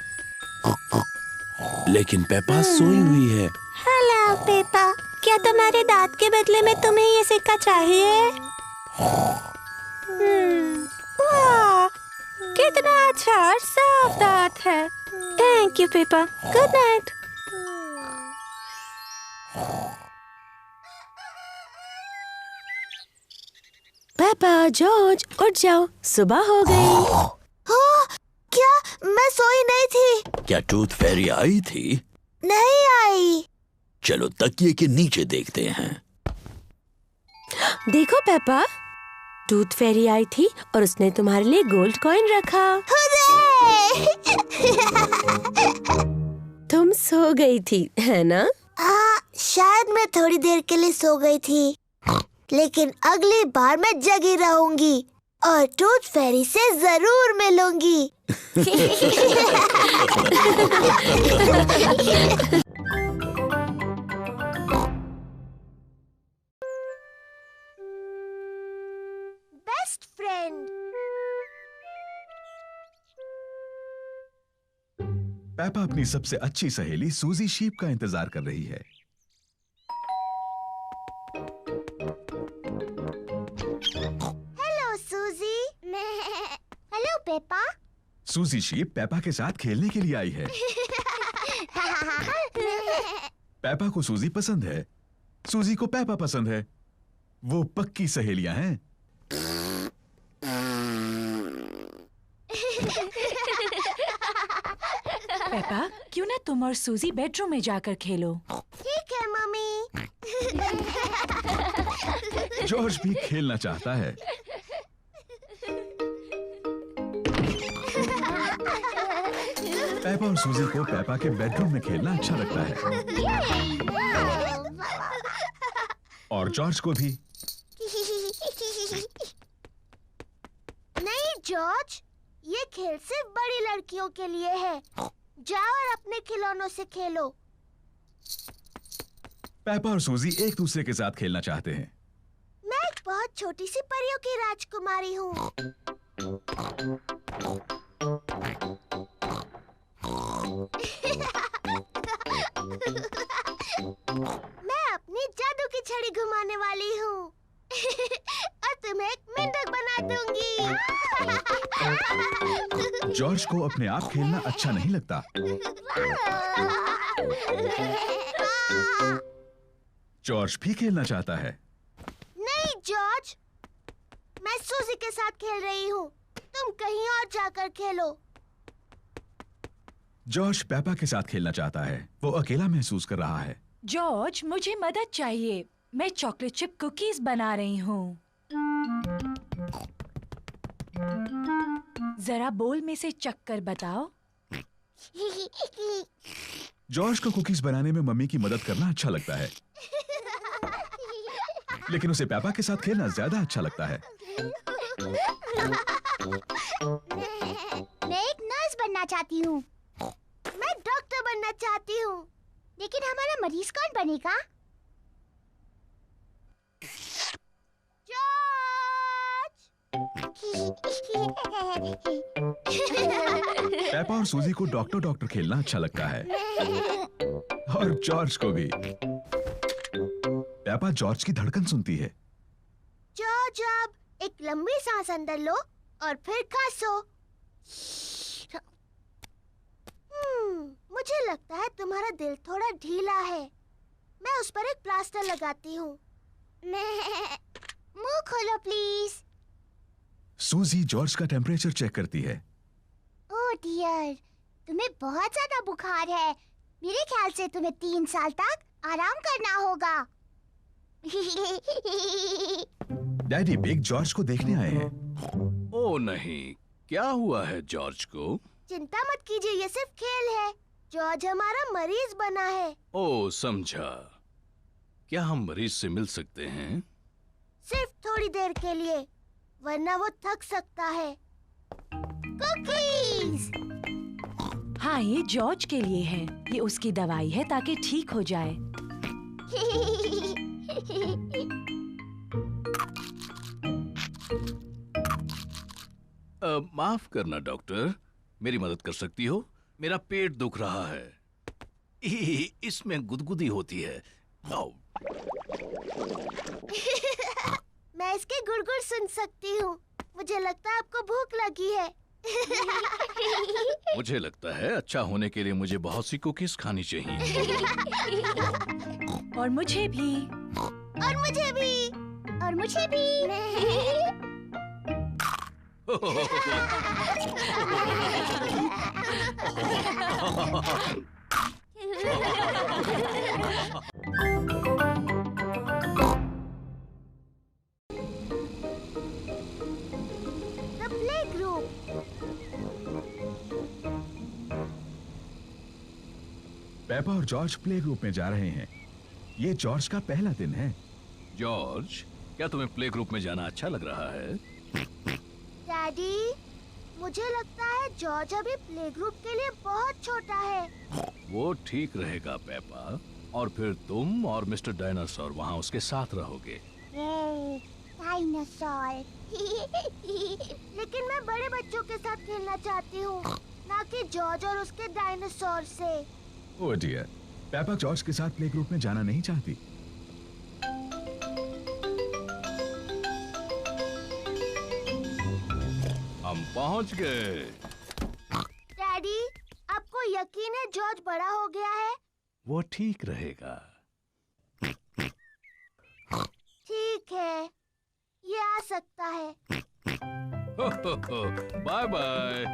लेकिन पेपा सोई हुई है। हेलो पेपा, क्या तुम्हारे दांत के बदले में तुम्हें ये सिक्का चाहिए? वाह, कितना अच्छा और साफ दांत है। Thank you Peppa, good night. पापा, जॉर्ज, उठ जाओ, सुबह हो गई। क्या मैं सोई नहीं थी? क्या टूथ फेरी आई थी? नहीं आई। चलो तकिए के नीचे देखते हैं। देखो पापा, टूथ फेरी आई थी और उसने तुम्हारे लिए गोल्ड कॉइन रखा। तुम सो गई थी, है ना? शायद मैं थोड़ी देर के लिए सो गई थी, लेकिन अगली बार मैं जगी रहूंगी और टूथ फेरी से जरूर मिलूंगी। Best friend. पेपा अपनी सबसे अच्छी सहेली सूजी शीप का इंतजार कर रही है। Hello Suzy. Hello Peppa. सूजी शीप पेपा के साथ खेलने के लिए आई है। पेपा को सूजी पसंद है, सूजी को पेपा पसंद है। वो पक्की सहेलियां हैं। पेपा, क्यों ना तुम और सूजी बेडरूम में जाकर खेलो? ठीक है मम्मी। जॉर्ज भी खेलना चाहता है। पेपा और सूजी को पेपा के बेडरूम में खेलना अच्छा लगता है, और जॉर्ज को भी। नहीं जॉर्ज, ये खेल सिर्फ बड़ी लड़कियों के लिए है। जाओ और अपने खिलौनों से खेलो। पेपा और सूजी एक दूसरे के साथ खेलना चाहते हैं। मैं एक बहुत छोटी सी परियों की राजकुमारी हूँ। मैं अपनी जादू की छड़ी घुमाने वाली हूँ और तुम्हें एक मेंढक बना दूंगी। जॉर्ज को अपने आप खेलना अच्छा नहीं लगता। जॉर्ज भी खेलना चाहता है। नहीं जॉर्ज, मैं सूजी के साथ खेल रही हूँ, तुम कहीं और जाकर खेलो। जॉर्ज पेपा के साथ खेलना चाहता है, वो अकेला महसूस कर रहा है। जॉर्ज, मुझे मदद चाहिए। मैं चॉकलेट चिप कुकीज बना रही हूँ। जरा बोल में से चक्कर बताओ। जॉर्ज को कुकीज बनाने में मम्मी की मदद करना अच्छा लगता है, लेकिन उसे पेपा के साथ खेलना ज्यादा अच्छा लगता है। मैं एक नर्स बनना चाहती हूँ। मैं डॉक्टर बनना चाहती हूँ, लेकिन हमारा मरीज कौन बनेगा? पेपा और सूजी को डॉक्टर डॉक्टर खेलना अच्छा लगता है, और जॉर्ज को भी। पेपा जॉर्ज की धड़कन सुनती है। जॉर्ज, अब एक लंबी सांस अंदर लो और फिर खांसो। मुझे लगता है तुम्हारा दिल थोड़ा ढीला है। मैं उस पर एक प्लास्टर लगाती हूँ। मुंह खोलो प्लीज। सूजी जॉर्ज का टेम्परेचर चेक करती है। ओह डियर, तुम्हें बहुत ज्यादा बुखार है। मेरे ख्याल से तुम्हें 3 साल तक आराम करना होगा। डैडी बिग जॉर्ज को देखने आए हैं। ओ नहीं, क्या हुआ है जॉर्ज को? चिंता मत कीजिए, ये सिर्फ खेल है। जॉर्ज हमारा मरीज बना है। ओ समझा। क्या हम मरीज से मिल सकते हैं? सिर्फ थोड़ी देर के लिए, वरना वो थक सकता है। कुकीज। हाँ, ये जॉर्ज के लिए है। ये उसकी दवाई है ताकि ठीक हो जाए। माफ करना डॉक्टर, मेरी मदद कर सकती हो? मेरा पेट दुख रहा है। इसमें गुदगुदी होती है। आओ। मैं इसके गुड़गुड़ सुन सकती हूँ। मुझे लगता है आपको भूख लगी है। मुझे लगता है अच्छा होने के लिए मुझे बहुत सी कुकीज खानी चाहिए। और मुझे भी। और मुझे भी। और मुझे भी। The playgroup. पेपा और जॉर्ज प्ले ग्रुप में जा रहे हैं। ये जॉर्ज का पहला दिन है। जॉर्ज, क्या तुम्हें प्ले ग्रुप में जाना अच्छा लग रहा है? डैडी, मुझे लगता है जॉर्ज अभी प्ले ग्रुप के लिए बहुत छोटा है। वो ठीक रहेगा पेपा, और फिर तुम और मिस्टर डायनासोर वहाँ उसके साथ रहोगे। डायनासोर। लेकिन मैं बड़े बच्चों के साथ खेलना चाहती हूँ, ना कि जॉर्ज और उसके डायनासोर से। ओह डियर, पेपा जॉर्ज के साथ प्ले ग्रुप में जाना नहीं चाहती। हम पहुंच गए। डैडी, आपको यकीन है जॉर्ज बड़ा हो गया है? वो ठीक रहेगा। ठीक है, ये आ सकता है। Bye bye.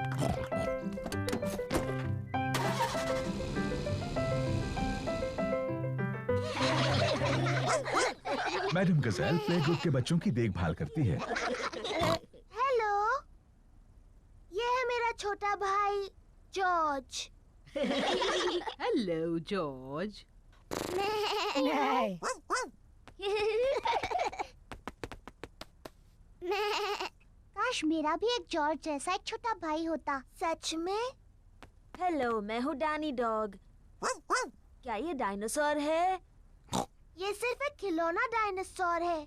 Madam Gazelle play group के बच्चों की देखभाल करती है। हेलो, ये है मेरा छोटा भाई जॉर्ज। Hello George. काश मेरा भी एक जॉर्ज जैसा एक छोटा भाई होता। सच में? हेलो, मैं हूँ डैनी डॉग। क्या ये डायनासोर है? ये सिर्फ एक खिलौना डायनासोर है।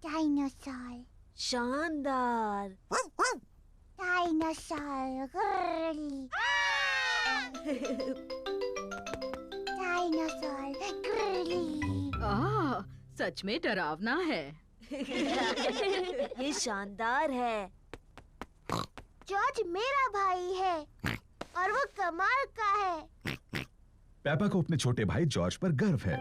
डायनासोर। शानदार। डायनासोर। डायनासोर। सच में डरावना है। ये शानदार है। जॉर्ज मेरा भाई है और वो कमाल का है। पेपा को अपने छोटे भाई जॉर्ज पर गर्व है।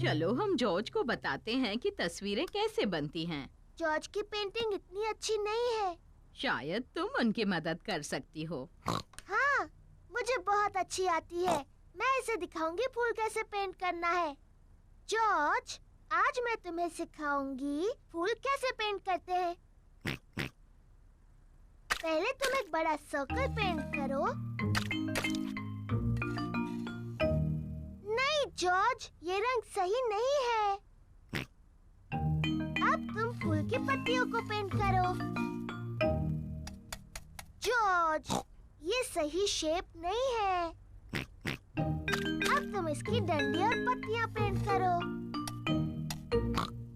चलो हम जॉर्ज को बताते हैं कि तस्वीरें कैसे बनती हैं। जॉर्ज की पेंटिंग इतनी अच्छी नहीं है। शायद तुम उनकी मदद कर सकती हो। हाँ, मुझे बहुत अच्छी आती है। मैं इसे दिखाऊंगी फूल कैसे पेंट करना है। जॉर्ज, आज मैं तुम्हें सिखाऊंगी फूल कैसे पेंट करते हैं। पहले तुम एक बड़ा सर्कल पेंट करो। नहीं जॉर्ज, ये रंग सही नहीं है। अब तुम फूल की पत्तियों को पेंट करो। जॉर्ज, ये सही शेप नहीं है। अब तुम इसकी डंडी और पत्तियां पेंट करो।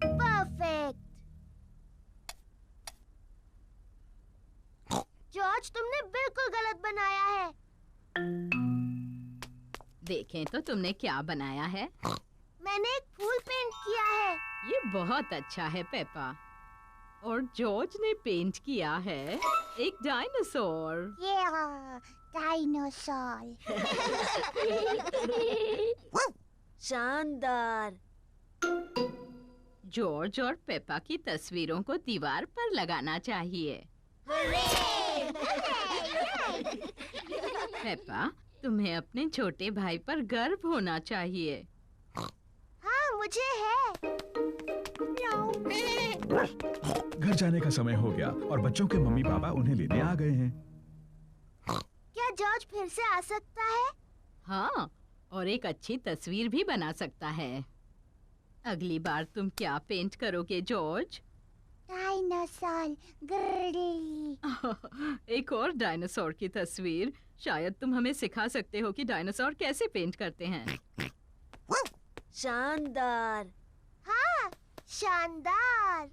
परफेक्ट। जॉर्ज, तुमने बिल्कुल गलत बनाया है। देखें तो तुमने क्या बनाया है। मैंने एक फूल पेंट किया है। ये बहुत अच्छा है पेपा। और जॉर्ज ने पेंट किया है एक डायनासोर। डायनासोर। शानदार। जॉर्ज और पेपा की तस्वीरों को दीवार पर लगाना चाहिए। पेपा, तुम्हें अपने छोटे भाई पर गर्व होना चाहिए। हाँ, मुझे है। घर जाने का समय हो गया और बच्चों के मम्मी पापा उन्हें लेने आ गए हैं। क्या जॉर्ज फिर से आ सकता है? हाँ, और एक अच्छी तस्वीर भी बना सकता है। अगली बार तुम क्या पेंट करोगे जॉर्ज? डायनासोर। एक और डायनासोर की तस्वीर। शायद तुम हमें सिखा सकते हो कि डायनासोर कैसे पेंट करते हैं। शानदार। हाँ, शानदार,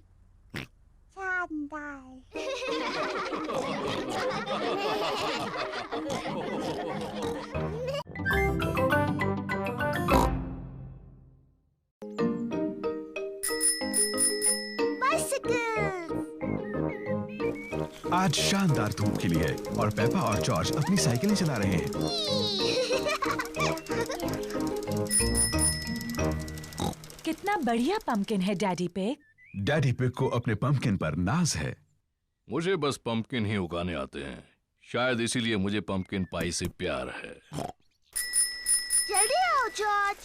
शानदार। आज शानदार धूप खिली है और पेपा और जॉर्ज अपनी साइकिलें चला रहे हैं। कितना बढ़िया पंपकिन है डैडी पिग। डैडी पिग को अपने पंपकिन पर नाज है। मुझे बस पंपकिन ही उगाने आते हैं, शायद इसीलिए मुझे पंपकिन पाई से प्यार है। जल्दी आओ जॉर्ज।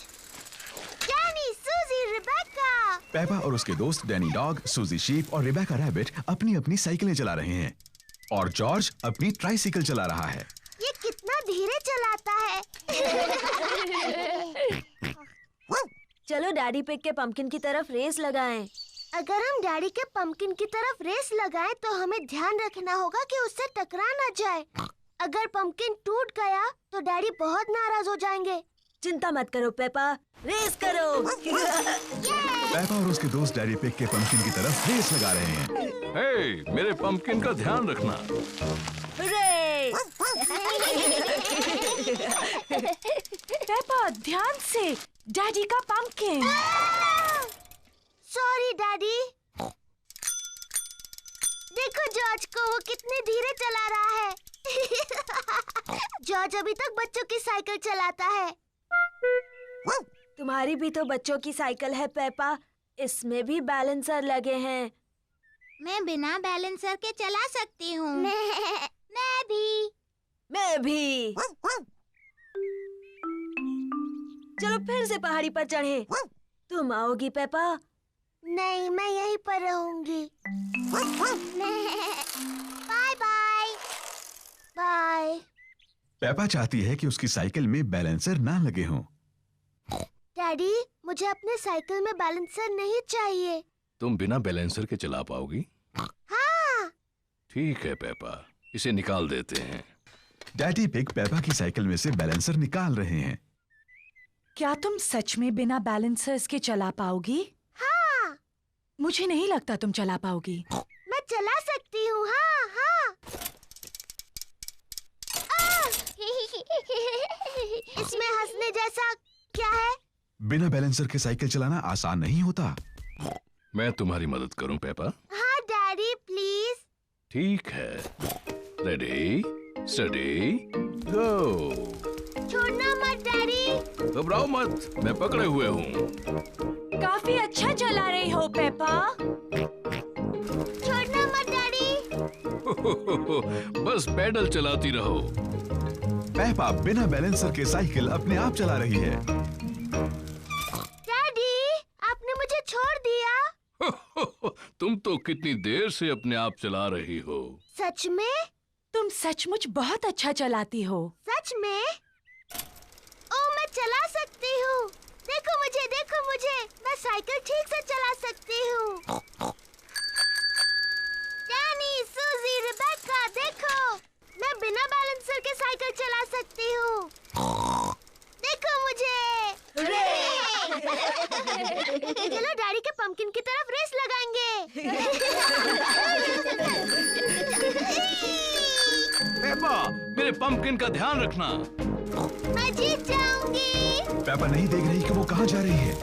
डैनी, सूजी, रिबेका। पेपा और उसके दोस्त डैनी डॉग, सूजी शीप और रिबेका रैबिट अपनी अपनी साइकिलें चला रहे हैं और जॉर्ज अपनी ट्राइसाइकिल चला रहा है। ये कितना धीरे चलाता है। चलो डैडी पिग के पंपकिन की तरफ रेस लगाएं। अगर हम डैडी के पंपकिन की तरफ रेस लगाएं तो हमें ध्यान रखना होगा कि उससे टकरा ना जाए। अगर पंपकिन टूट गया तो डैडी बहुत नाराज हो जाएंगे। चिंता मत करो पेपा, रेस करो। पेपा और उसके दोस्त डैडी पिग के पंपकिन की तरफ रेस लगा रहे हैं। हे, मेरे पंपकिन का ध्यान रखना। पेपा ध्यान से, डैडी का पंपकिन। Sorry daddy. देखो जॉर्ज को, वो कितने धीरे चला रहा है। जॉर्ज अभी तक बच्चों की साइकिल चलाता है। तुम्हारी भी तो बच्चों की साइकिल है पेपा, इसमें भी बैलेंसर लगे हैं। मैं बिना बैलेंसर के चला सकती हूँ। मैं भी। चलो फिर से पहाड़ी पर चढ़े। तुम आओगी पेपा? नहीं, मैं यहीं पर रहूंगी। Bye bye. बाय। पेपा चाहती है कि उसकी साइकिल में बैलेंसर ना लगे हों। डैडी, मुझे अपने साइकिल में बैलेंसर नहीं चाहिए। तुम बिना बैलेंसर के चला पाओगी? हाँ। ठीक है पेपा, इसे निकाल देते हैं। डैडी पिग पेपा की साइकिल में से बैलेंसर निकाल रहे हैं। क्या तुम सच में बिना बैलेंसर्स के चला पाओगी? हाँ। मुझे नहीं लगता तुम चला पाओगी। मैं चला सकती हूँ। हाँ हाँ। इसमें हंसने जैसा क्या है? बिना बैलेंसर के साइकिल चलाना आसान नहीं होता। मैं तुम्हारी मदद करूं पेपा? हाँ डैडी, प्लीज। ठीक है। रेडी, स्टडी, गो। छोड़ना मत डैडी। घबराओ मत, मैं पकड़े हुए हूँ। काफी अच्छा चला रही हो पेपा। छोड़ना मत डैडी। बस पैडल चलाती रहो। पेपा बिना बैलेंसर के साइकिल अपने आप चला रही है। डैडी, आपने मुझे छोड़ दिया। तुम तो कितनी देर से अपने आप चला रही हो। सच में? तुम सचमुच बहुत अच्छा चलाती हो। सच में? ओ, मैं चला सकती हूँ। देखो मुझे, मैं साइकिल ठीक से चला सकती हूँ। डैनी, सूजी, रिबेका, देखो, मैं बिना बैलेंसर के साइकिल चला सकती हूँ। देखो मुझे। चलो डैडी के पंपकिन की तरफ रेस लगाएंगे। पेपा, मेरे पंपकिन का ध्यान रखना। मैं जीत जाऊंगी। पेपा नहीं देख रही कि वो कहाँ जा रही है।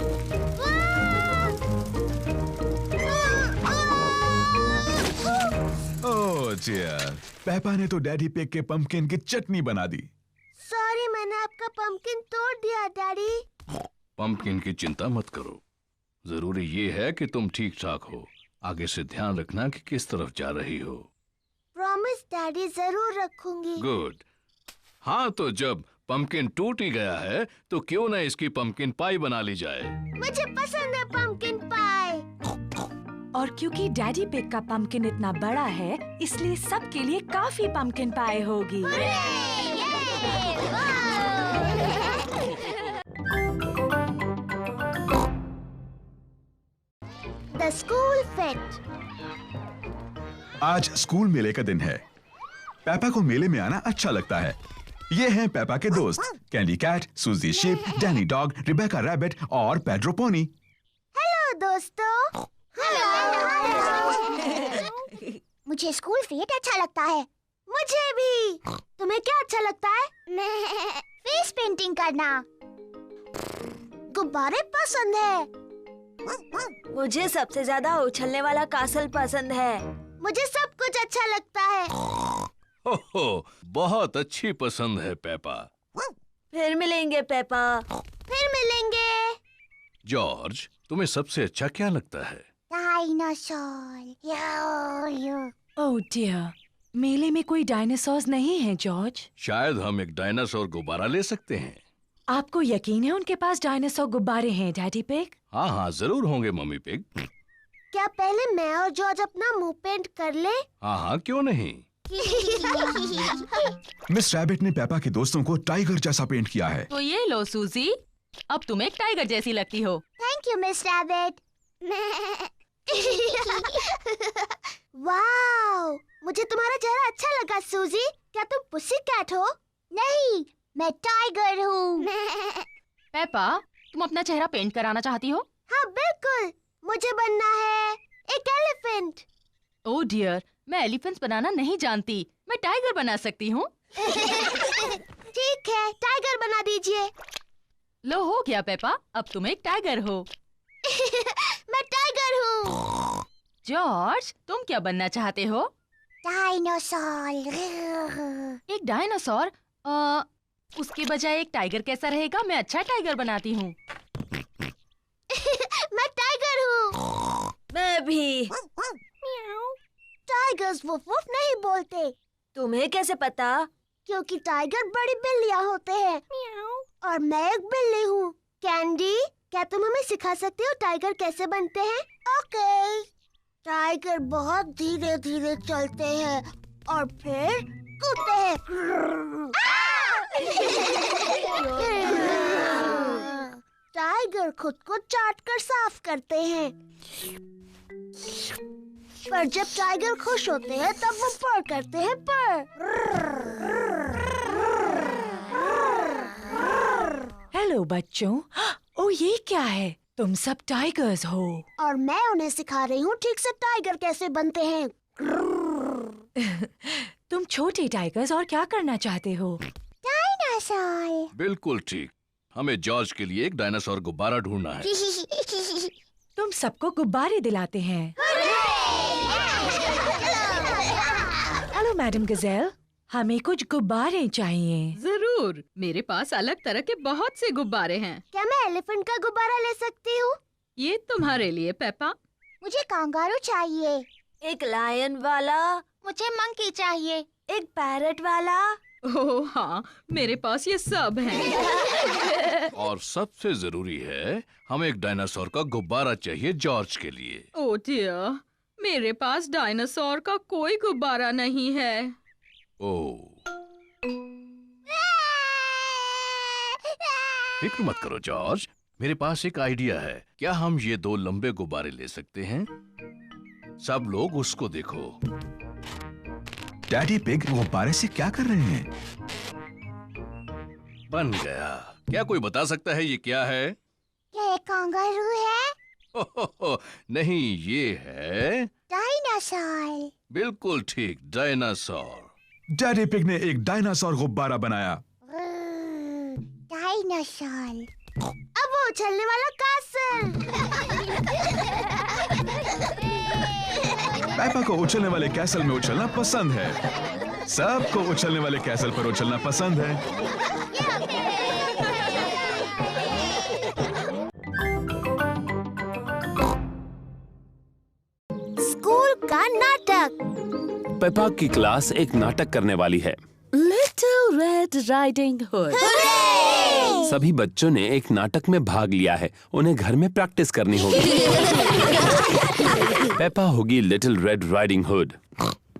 ओह डियर, पेपा ने तो डैडी पिग के पंपकिन की चटनी बना दी। सॉरी, मैंने आपका पंपकिन तोड़ दिया डैडी। पंपकिन की चिंता मत करो, जरूरी ये है कि तुम ठीक ठाक हो। आगे से ध्यान रखना कि किस तरफ जा रही हो। प्रॉमिस डैडी, जरूर रखूंगी। गुड। हाँ, तो जब पंपकिन टूट ही गया है तो क्यों ना इसकी पंपकिन पाई बना ली जाए। मुझे पसंद है पंपकिन पाई। और क्योंकि डैडी पिग का पंपकिन इतना बड़ा है, इसलिए सबके लिए काफी पंपकिन पाई होगी। The school fate. आज स्कूल मेले का दिन है। पेपा को मेले में आना अच्छा लगता है। ये हैं पेपा के दोस्त, Candy Cat, Suzy Sheep, Danny Dog, Rebecca Rabbit और पेड्रो पोनी। हेलो दोस्तों। मुझे स्कूल फेट अच्छा लगता है। मुझे भी। तुम्हें क्या अच्छा लगता है? फेस पेंटिंग करना। गुब्बारे पसंद है। मुझे सबसे ज्यादा उछलने वाला कासल पसंद है। मुझे सब कुछ अच्छा लगता है। हो, बहुत अच्छी पसंद है पेपा। फिर मिलेंगे पेपा। फिर मिलेंगे। जॉर्ज, तुम्हें सबसे अच्छा क्या लगता है? डायनासोर। ओह डियर, मेले में कोई डायनासोर्स नहीं है जॉर्ज। शायद हम एक डायनासोर गुब्बारा ले सकते हैं। आपको यकीन है उनके पास डायनासोर गुब्बारे हैं डैडी पिग? हाँ हाँ, जरूर होंगे मम्मी पिग। क्या पहले मैं और जॉर्ज अपना मुंह पेंट कर ले? हाँ हाँ, क्यों नहीं। मिस रैबिट ने पेपा के दोस्तों को टाइगर जैसा पेंट किया है। तो ये लो सूजी, अब तुम एक टाइगर जैसी लगती हो। Thank you miss rabbit. Wow, मुझे तुम्हारा चेहरा अच्छा लगा सूजी। क्या तुम पुसी कैट हो? नहीं, मैं टाइगर हूँ। पेपा, तुम अपना चेहरा पेंट कराना चाहती हो? हाँ बिल्कुल, मुझे बनना है एक एलिफेंट। ओह डियर, मैं एलिफेंट्स बनाना नहीं जानती। मैं टाइगर बना सकती हूँ। ठीक है, टाइगर बना दीजिए। लो हो गया पेपा, अब तुम एक टाइगर हो। मैं टाइगर हूँ। जॉर्ज, तुम क्या बनना चाहते हो? डायनासोर। एक डायनासोर? उसके बजाय एक टाइगर कैसा रहेगा? मैं अच्छा टाइगर बनाती हूँ। मैं टाइगर हूँ। मैं भी। टाइगर्स वुफ वुफ नहीं बोलते। तुम्हें कैसे पता? क्योंकि टाइगर बड़ी बिल्लियाँ होते हैं और मैं एक बिल्ली हूँ। कैंडी, क्या तुम हमें सिखा सकते हो टाइगर कैसे बनते हैं? ओके। टाइगर बहुत धीरे धीरे चलते हैं और फिर कूदते हैं। टाइगर खुद को चाट कर साफ करते हैं। पर जब टाइगर खुश होते हैं तब वो पर करते हैं पर। हेलो बच्चों। ओह ये क्या है? तुम सब टाइगर्स हो। और मैं उन्हें सिखा रही हूँ ठीक से टाइगर कैसे बनते हैं। तुम छोटे टाइगर्स और क्या करना चाहते हो? डायनासोर। बिल्कुल ठीक। हमें जॉर्ज के लिए एक डायनासोर गुब्बारा ढूंढना है। तुम सबको गुब्बारे दिलाते हैं। हेलो मैडम गजेल, हमें कुछ गुब्बारे चाहिए। जरूर, मेरे पास अलग तरह के बहुत से गुब्बारे हैं। क्या मैं एलिफेंट का गुब्बारा ले सकती हूँ? ये तुम्हारे लिए पेपा। मुझे कांगारू चाहिए। एक लायन वाला। मुझे मंकी चाहिए। एक पैरट वाला। ओह हाँ, मेरे पास ये सब हैं। और सबसे जरूरी है, हमें एक डायनासोर का गुब्बारा चाहिए जॉर्ज के लिए। ओह डियर, मेरे पास डायनासोर का कोई गुब्बारा नहीं है। ओह, फिक्र मत करो जॉर्ज, मेरे पास एक आइडिया है। क्या हम ये दो लंबे गुब्बारे ले सकते हैं? सब लोग उसको देखो। डैडी पिग गुब्बारे से क्या कर रहे हैं? बन गया। क्या कोई बता सकता है ये क्या है? क्या एक कांगारू है? नहीं, ये है डायनासोर। बिल्कुल ठीक, डायनासोर। डैडी पिग ने एक डायनासोर गुब्बारा बनाया। डायनासोर। अब वो उछलने वाला कासल। पेपा को उछलने वाले कैसल में उछलना पसंद है। सबको उछलने वाले कैसल पर उछलना पसंद है। स्कूल का नाटक। पेपा की क्लास एक नाटक करने वाली है। Little red riding hood. सभी बच्चों ने एक नाटक में भाग लिया है। उन्हें घर में प्रैक्टिस करनी होगी। पेपा होगी little red riding hood.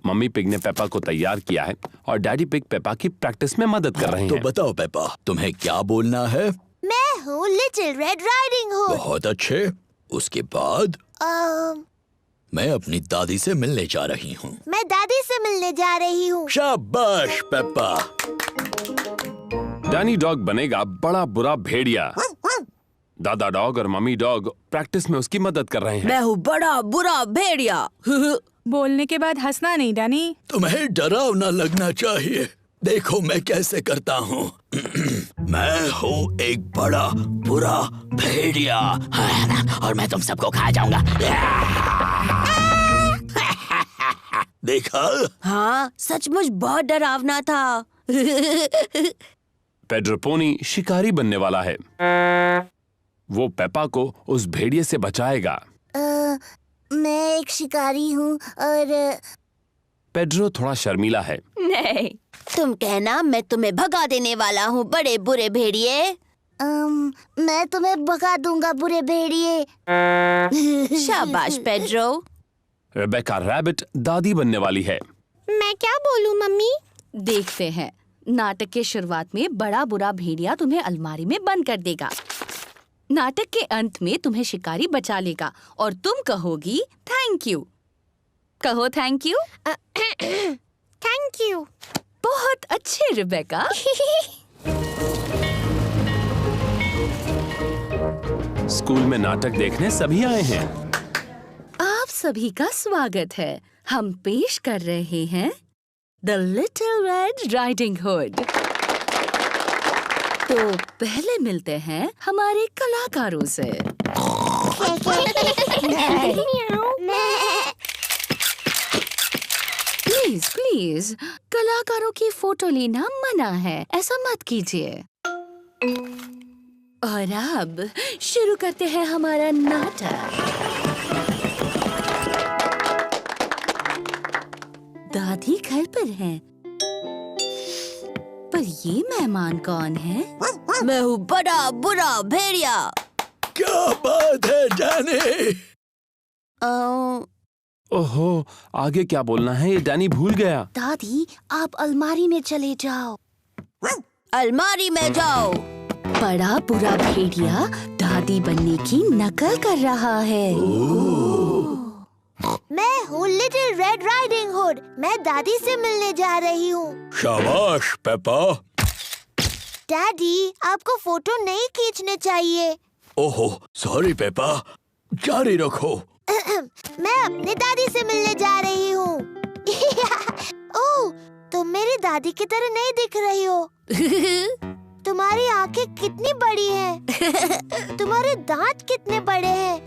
Mummy pig ने पेपा को तैयार किया है और डैडी पिग पेपा की प्रैक्टिस में मदद कर रहे हैं। तो बताओ पेपा, तुम्हें क्या बोलना है? मैं हूँ लिटिल रेड राइडिंग हुड। बहुत अच्छे। उसके बाद मैं अपनी दादी से मिलने जा रही हूँ। मैं दादी से मिलने जा रही हूँ। शाबाश पेपा। डैनी डॉग बनेगा बड़ा बुरा भेड़िया। दादा डॉग और मम्मी डॉग प्रैक्टिस में उसकी मदद कर रहे हैं। मैं हूँ बड़ा बुरा भेड़िया। बोलने के बाद हंसना नहीं डैनी। तुम्हें डरावना लगना चाहिए। देखो मैं कैसे करता हूँ। मैं हूँ एक बड़ा बुरा भेड़िया और मैं तुम सबको खा जाऊंगा। देखा? हाँ, सचमुच बहुत डरावना था। पेड्रो पोनी शिकारी बनने वाला है। वो पेपा को उस भेड़िए से बचाएगा। मैं एक शिकारी हूँ और पेड्रो थोड़ा शर्मीला है। नहीं, तुम कहना मैं तुम्हें भगा देने वाला हूँ बड़े बुरे भेड़िए। मैं तुम्हें भगा दूंगा बुरे भेड़िए। शाबाश पेड्रो। रेबेका रैबिट दादी बनने वाली है। मैं क्या बोलूं मम्मी? देखते हैं। नाटक के शुरुआत में बड़ा बुरा भेड़िया तुम्हें अलमारी में बंद कर देगा। नाटक के अंत में तुम्हें शिकारी बचा लेगा और तुम कहोगी थैंक यू। कहो थैंक यू। Thank you. बहुत अच्छे रेबेका। स्कूल में नाटक देखने सभी आए हैं। आप सभी का स्वागत है। हम पेश कर रहे हैं the little red riding hood. तो पहले मिलते हैं हमारे कलाकारों से। प्लीज प्लीज, कलाकारों की फोटो लेना मना है, ऐसा मत कीजिए। और अब शुरू करते हैं हमारा नाटक। दादी घर पर हैं, पर ये मेहमान कौन है? मैं हूँ बड़ा बुरा भेड़िया। क्या बात है डैनी? ओहो, आगे क्या बोलना है ये डैनी भूल गया। दादी, आप अलमारी में चले जाओ। अलमारी में जाओ। बड़ा बुरा भेड़िया दादी बनने की नकल कर रहा है। मैं हूँ लिटिल रेड राइडिंग हुड। मैं दादी से मिलने जा रही हूँ। शाबाश पेपा। डैडी, आपको फोटो नहीं खींचने चाहिए। ओहो, सॉरी पेपा, जारी रखो। मैं अपनी दादी से मिलने जा रही हूँ। ओह, तुम मेरी दादी की तरह नहीं दिख रही हो। तुम्हारी आंखें कितनी बड़ी हैं। तुम्हारे दांत कितने बड़े हैं।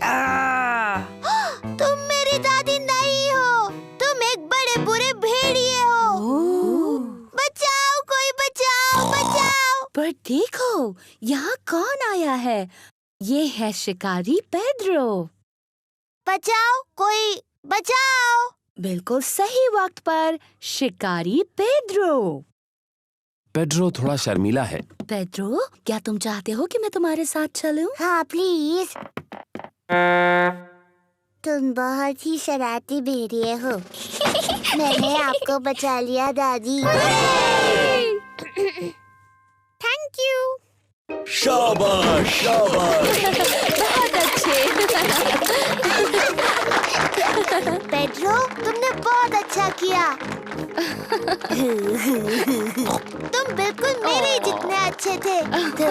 तुम मेरी दादी नहीं हो, तुम एक बड़े बुरे भेड़िए हो। बचाओ, कोई बचाओ, बचाओ। पर देखो, यहाँ कौन आया है? ये है शिकारी पेड्रो। बचाओ, कोई बचाओ। बिल्कुल सही वक्त पर शिकारी पेड्रो। पेड्रो थोड़ा शर्मीला है। पेड्रो, क्या तुम चाहते हो कि मैं तुम्हारे साथ चलूं? हाँ प्लीज। तुम बहुत ही शरारती भेड़िए हो। मैंने आपको बचा लिया दादी। Thank you. शाबाश शाबाश। बहुत अच्छे। पेड्रो, तुमने बहुत अच्छा किया। तुम बिल्कुल मेरे जितने अच्छे थे। Thank you.